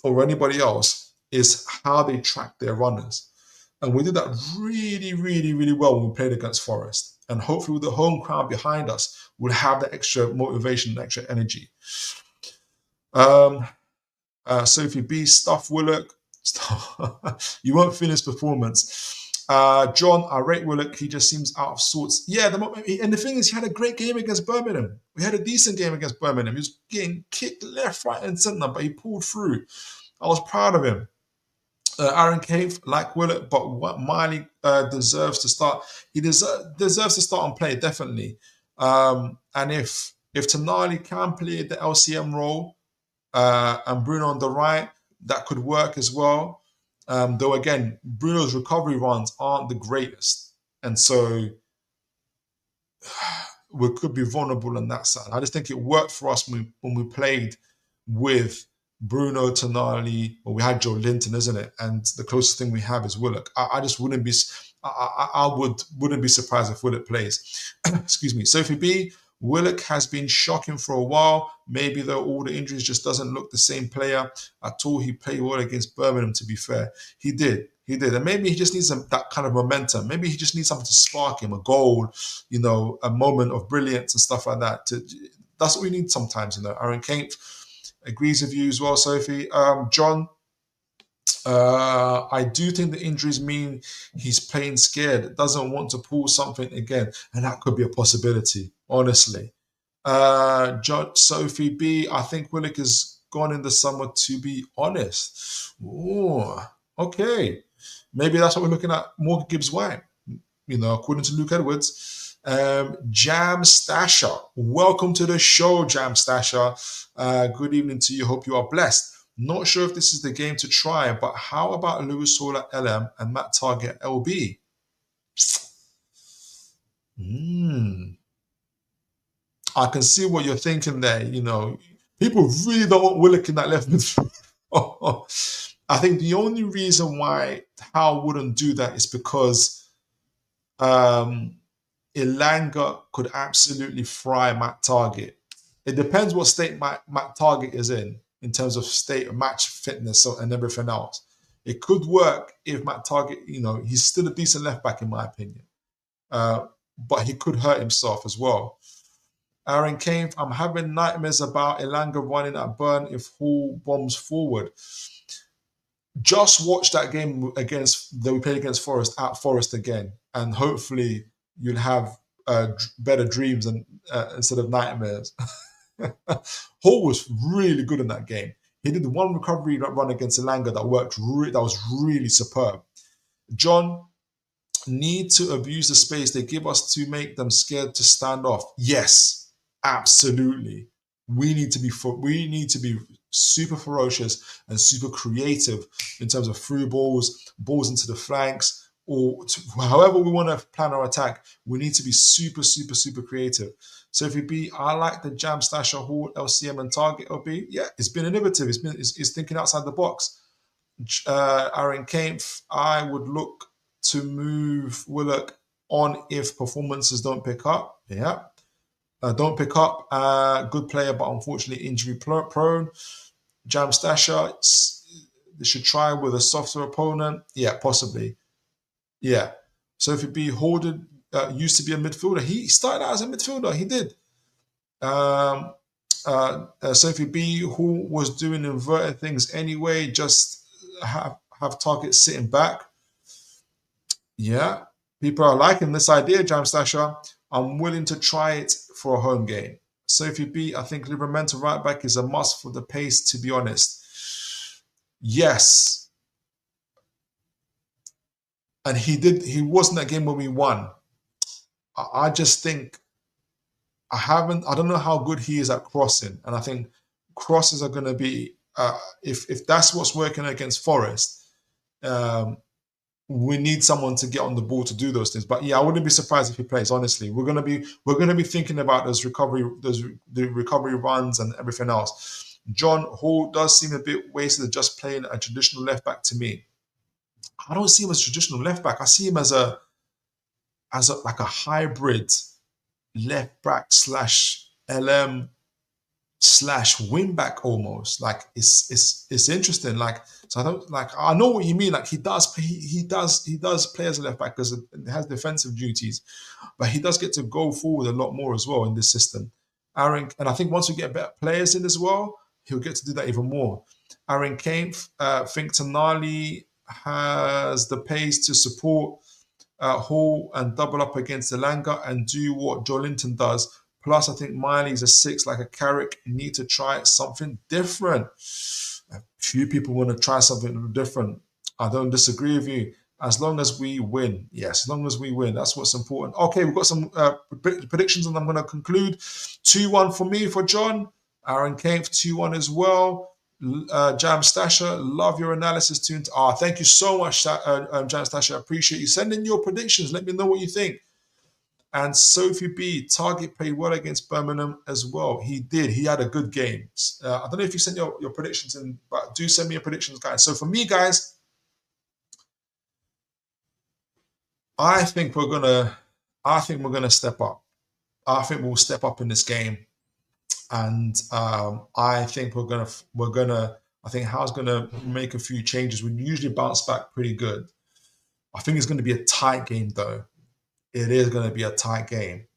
or anybody else, is how they track their runners. And we did that really, really, really well when we played against Forest. And hopefully with the home crowd behind us, we'll have that extra motivation and extra energy. Sophie B, stuff Willock. You won't finish performance. John, I rate Willock. He just seems out of sorts. Yeah, and the thing is, he had a great game against Birmingham. We had a decent game against Birmingham. He was getting kicked left, right, and centre, but he pulled through. I was proud of him. Aaron Cave, like Willock, but what Miley deserves to start. He deserves to start and play, definitely. And if Tonali can play the LCM role and Bruno on the right, that could work as well. Though again, Bruno's recovery runs aren't the greatest, and so we could be vulnerable on that side. I just think it worked for us when we played with Bruno, Tonali, well, we had Joe Linton, isn't it? And the closest thing we have is Willock. I just wouldn't be. I wouldn't be surprised if Willock plays. Excuse me. Sophie B. Willock has been shocking for a while. Maybe though all the injuries just doesn't look the same player at all. He played well against Birmingham, to be fair. He did. And maybe he just needs that kind of momentum. Maybe he just needs something to spark him, a goal, a moment of brilliance and stuff like that. That's what we need sometimes, Aaron Kemp agrees with you as well, Sophie. John, I do think the injuries mean he's playing scared, doesn't want to pull something again, and that could be a possibility, honestly. John, Sophie B, I think Willock is gone in the summer, to be honest. Ooh, okay. Maybe that's what we're looking at, Morgan Gibbs-White, according to Luke Edwards. Jam Stasher, welcome to the show, Jam Stasher. Good evening to you. Hope you are blessed. Not sure if this is the game to try, but how about Lewis Hall at LM and Matt Target at LB? I can see what you're thinking there. People really don't want Willock in that left midfield. I think the only reason why Howe wouldn't do that is because Elanga could absolutely fry Matt Target. It depends what state Matt Target is in terms of state of match fitness and everything else. It could work if Matt Target, he's still a decent left back in my opinion. But he could hurt himself as well. Aaron Kane, I'm having nightmares about Elanga running at Burn if Hall bombs forward. Just watch that game that we played against Forest at Forest again, and hopefully you'll have better dreams instead of nightmares. Hall was really good in that game. He did one recovery run against Elanga that worked. That was really superb. John, need to abuse the space they give us to make them scared to stand off. Yes, absolutely. We need to be super ferocious and super creative in terms of through balls into the flanks, or however we want to plan our attack. We need to be super, super, super creative. So if it be, I like the Jam Stasher, Hall, LCM, and Target LB. Yeah, it's been innovative. It's thinking outside the box. Aaron Kempf, I would look to move Willock on if performances don't pick up. Yeah. Don't pick up. Good player, but unfortunately injury prone. Jam Stasher, they should try with a softer opponent. Yeah, possibly. Yeah. Sophie B. Hoarded used to be a midfielder. He started out as a midfielder. He did. Sophie B. who was doing inverted things anyway, just have targets sitting back. Yeah. People are liking this idea, Jam Stasher. I'm willing to try it for a home game. Sophie B, I think Livramento right back is a must for the pace, to be honest. Yes. And he wasn't that game when we won. I just think I don't know how good he is at crossing. And I think crosses are going to be, if that's what's working against Forest, we need someone to get on the ball to do those things. But yeah, I wouldn't be surprised if he plays. Honestly, we're gonna be thinking about the recovery runs and everything else. John Hall does seem a bit wasted at just playing a traditional left back to me. I don't see him as a traditional left back. I see him as a like a hybrid left back / LM / wing back almost. Like it's interesting. Like, so I know what you mean. Like he does play as a left back because it has defensive duties, but he does get to go forward a lot more as well in this system. Aaron, and I think once we get better players in as well, he'll get to do that even more. Aaron Kane, think Tonali has the pace to support Hall and double up against Elanga and do what Joelinton does. Plus, I think Miley's a 6 like a Carrick. Need to try something different. A few people want to try something different. I don't disagree with you. As long as we win. Yes, as long as we win. That's what's important. Okay, we've got some predictions and I'm going to conclude. 2-1 for me, for John. Aaron Kane, 2-1 as well. Jam Stasher, love your analysis, Toon. Thank you so much, Jam Stasher. I appreciate you sending your predictions. Let me know what you think. And Sophie B, Target played well against Birmingham as well. He did. He had a good game. I don't know if you sent your predictions in, but do send me your predictions, guys. So for me, guys, I think we're gonna step up. I think we'll step up in this game. And I think I think Howe's gonna make a few changes. We usually bounce back pretty good. I think it's gonna be a tight game though. It is gonna be a tight game.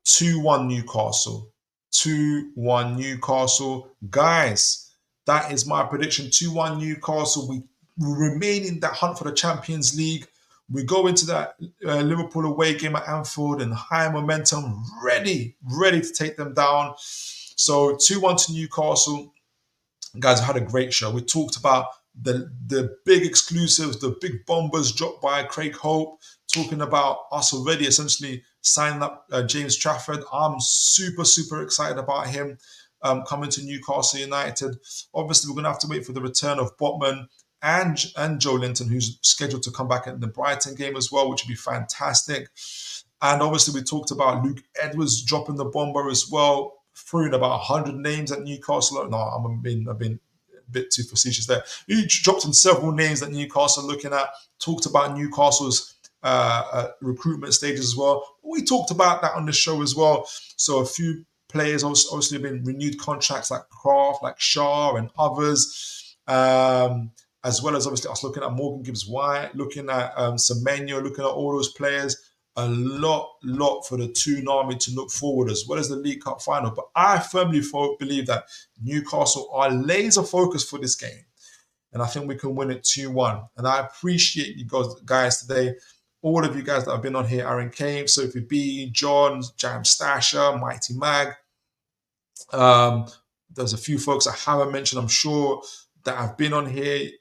2-1 Newcastle. 2-1 Newcastle. Guys, that is my prediction. 2-1 Newcastle. We remain in that hunt for the Champions League. We go into that Liverpool away game at Anfield and high momentum, ready to take them down. So 2-1 to Newcastle. Guys, I had a great show. We talked about the big exclusives, the big bombers dropped by Craig Hope, talking about us already essentially signing up James Trafford. I'm super, super excited about him coming to Newcastle United. Obviously, we're going to have to wait for the return of Botman and Joelinton, who's scheduled to come back in the Brighton game as well, which would be fantastic. And obviously, we talked about Luke Edwards dropping the bomber as well, throwing about 100 names at Newcastle. No, I've been a bit too facetious there. He dropped in several names that Newcastle are looking at. Talked about Newcastle's recruitment stages as well. We talked about that on the show as well. So a few players obviously have been renewed contracts like Kraft, like Shaw and others. As well as obviously us looking at Morgan Gibbs-White, looking at Semenyo, looking at all those players. A lot for the Toon army to look forward, as well as the League Cup final. But I firmly believe that Newcastle are laser focused for this game. And I think we can win it 2-1. And I appreciate you guys today. All of you guys that have been on here, Aaron Kane, Sophie B, John, Jam Stasher, Mighty Mag. There's a few folks I haven't mentioned, I'm sure, that have been on here.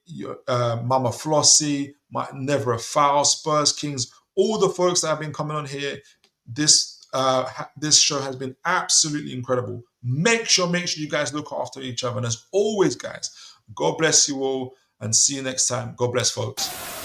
Mama Flossie, Never a Foul, Spurs Kings, all the folks that have been coming on here. This show has been absolutely incredible. Make sure you guys look after each other. And as always, guys, God bless you all and see you next time. God bless, folks.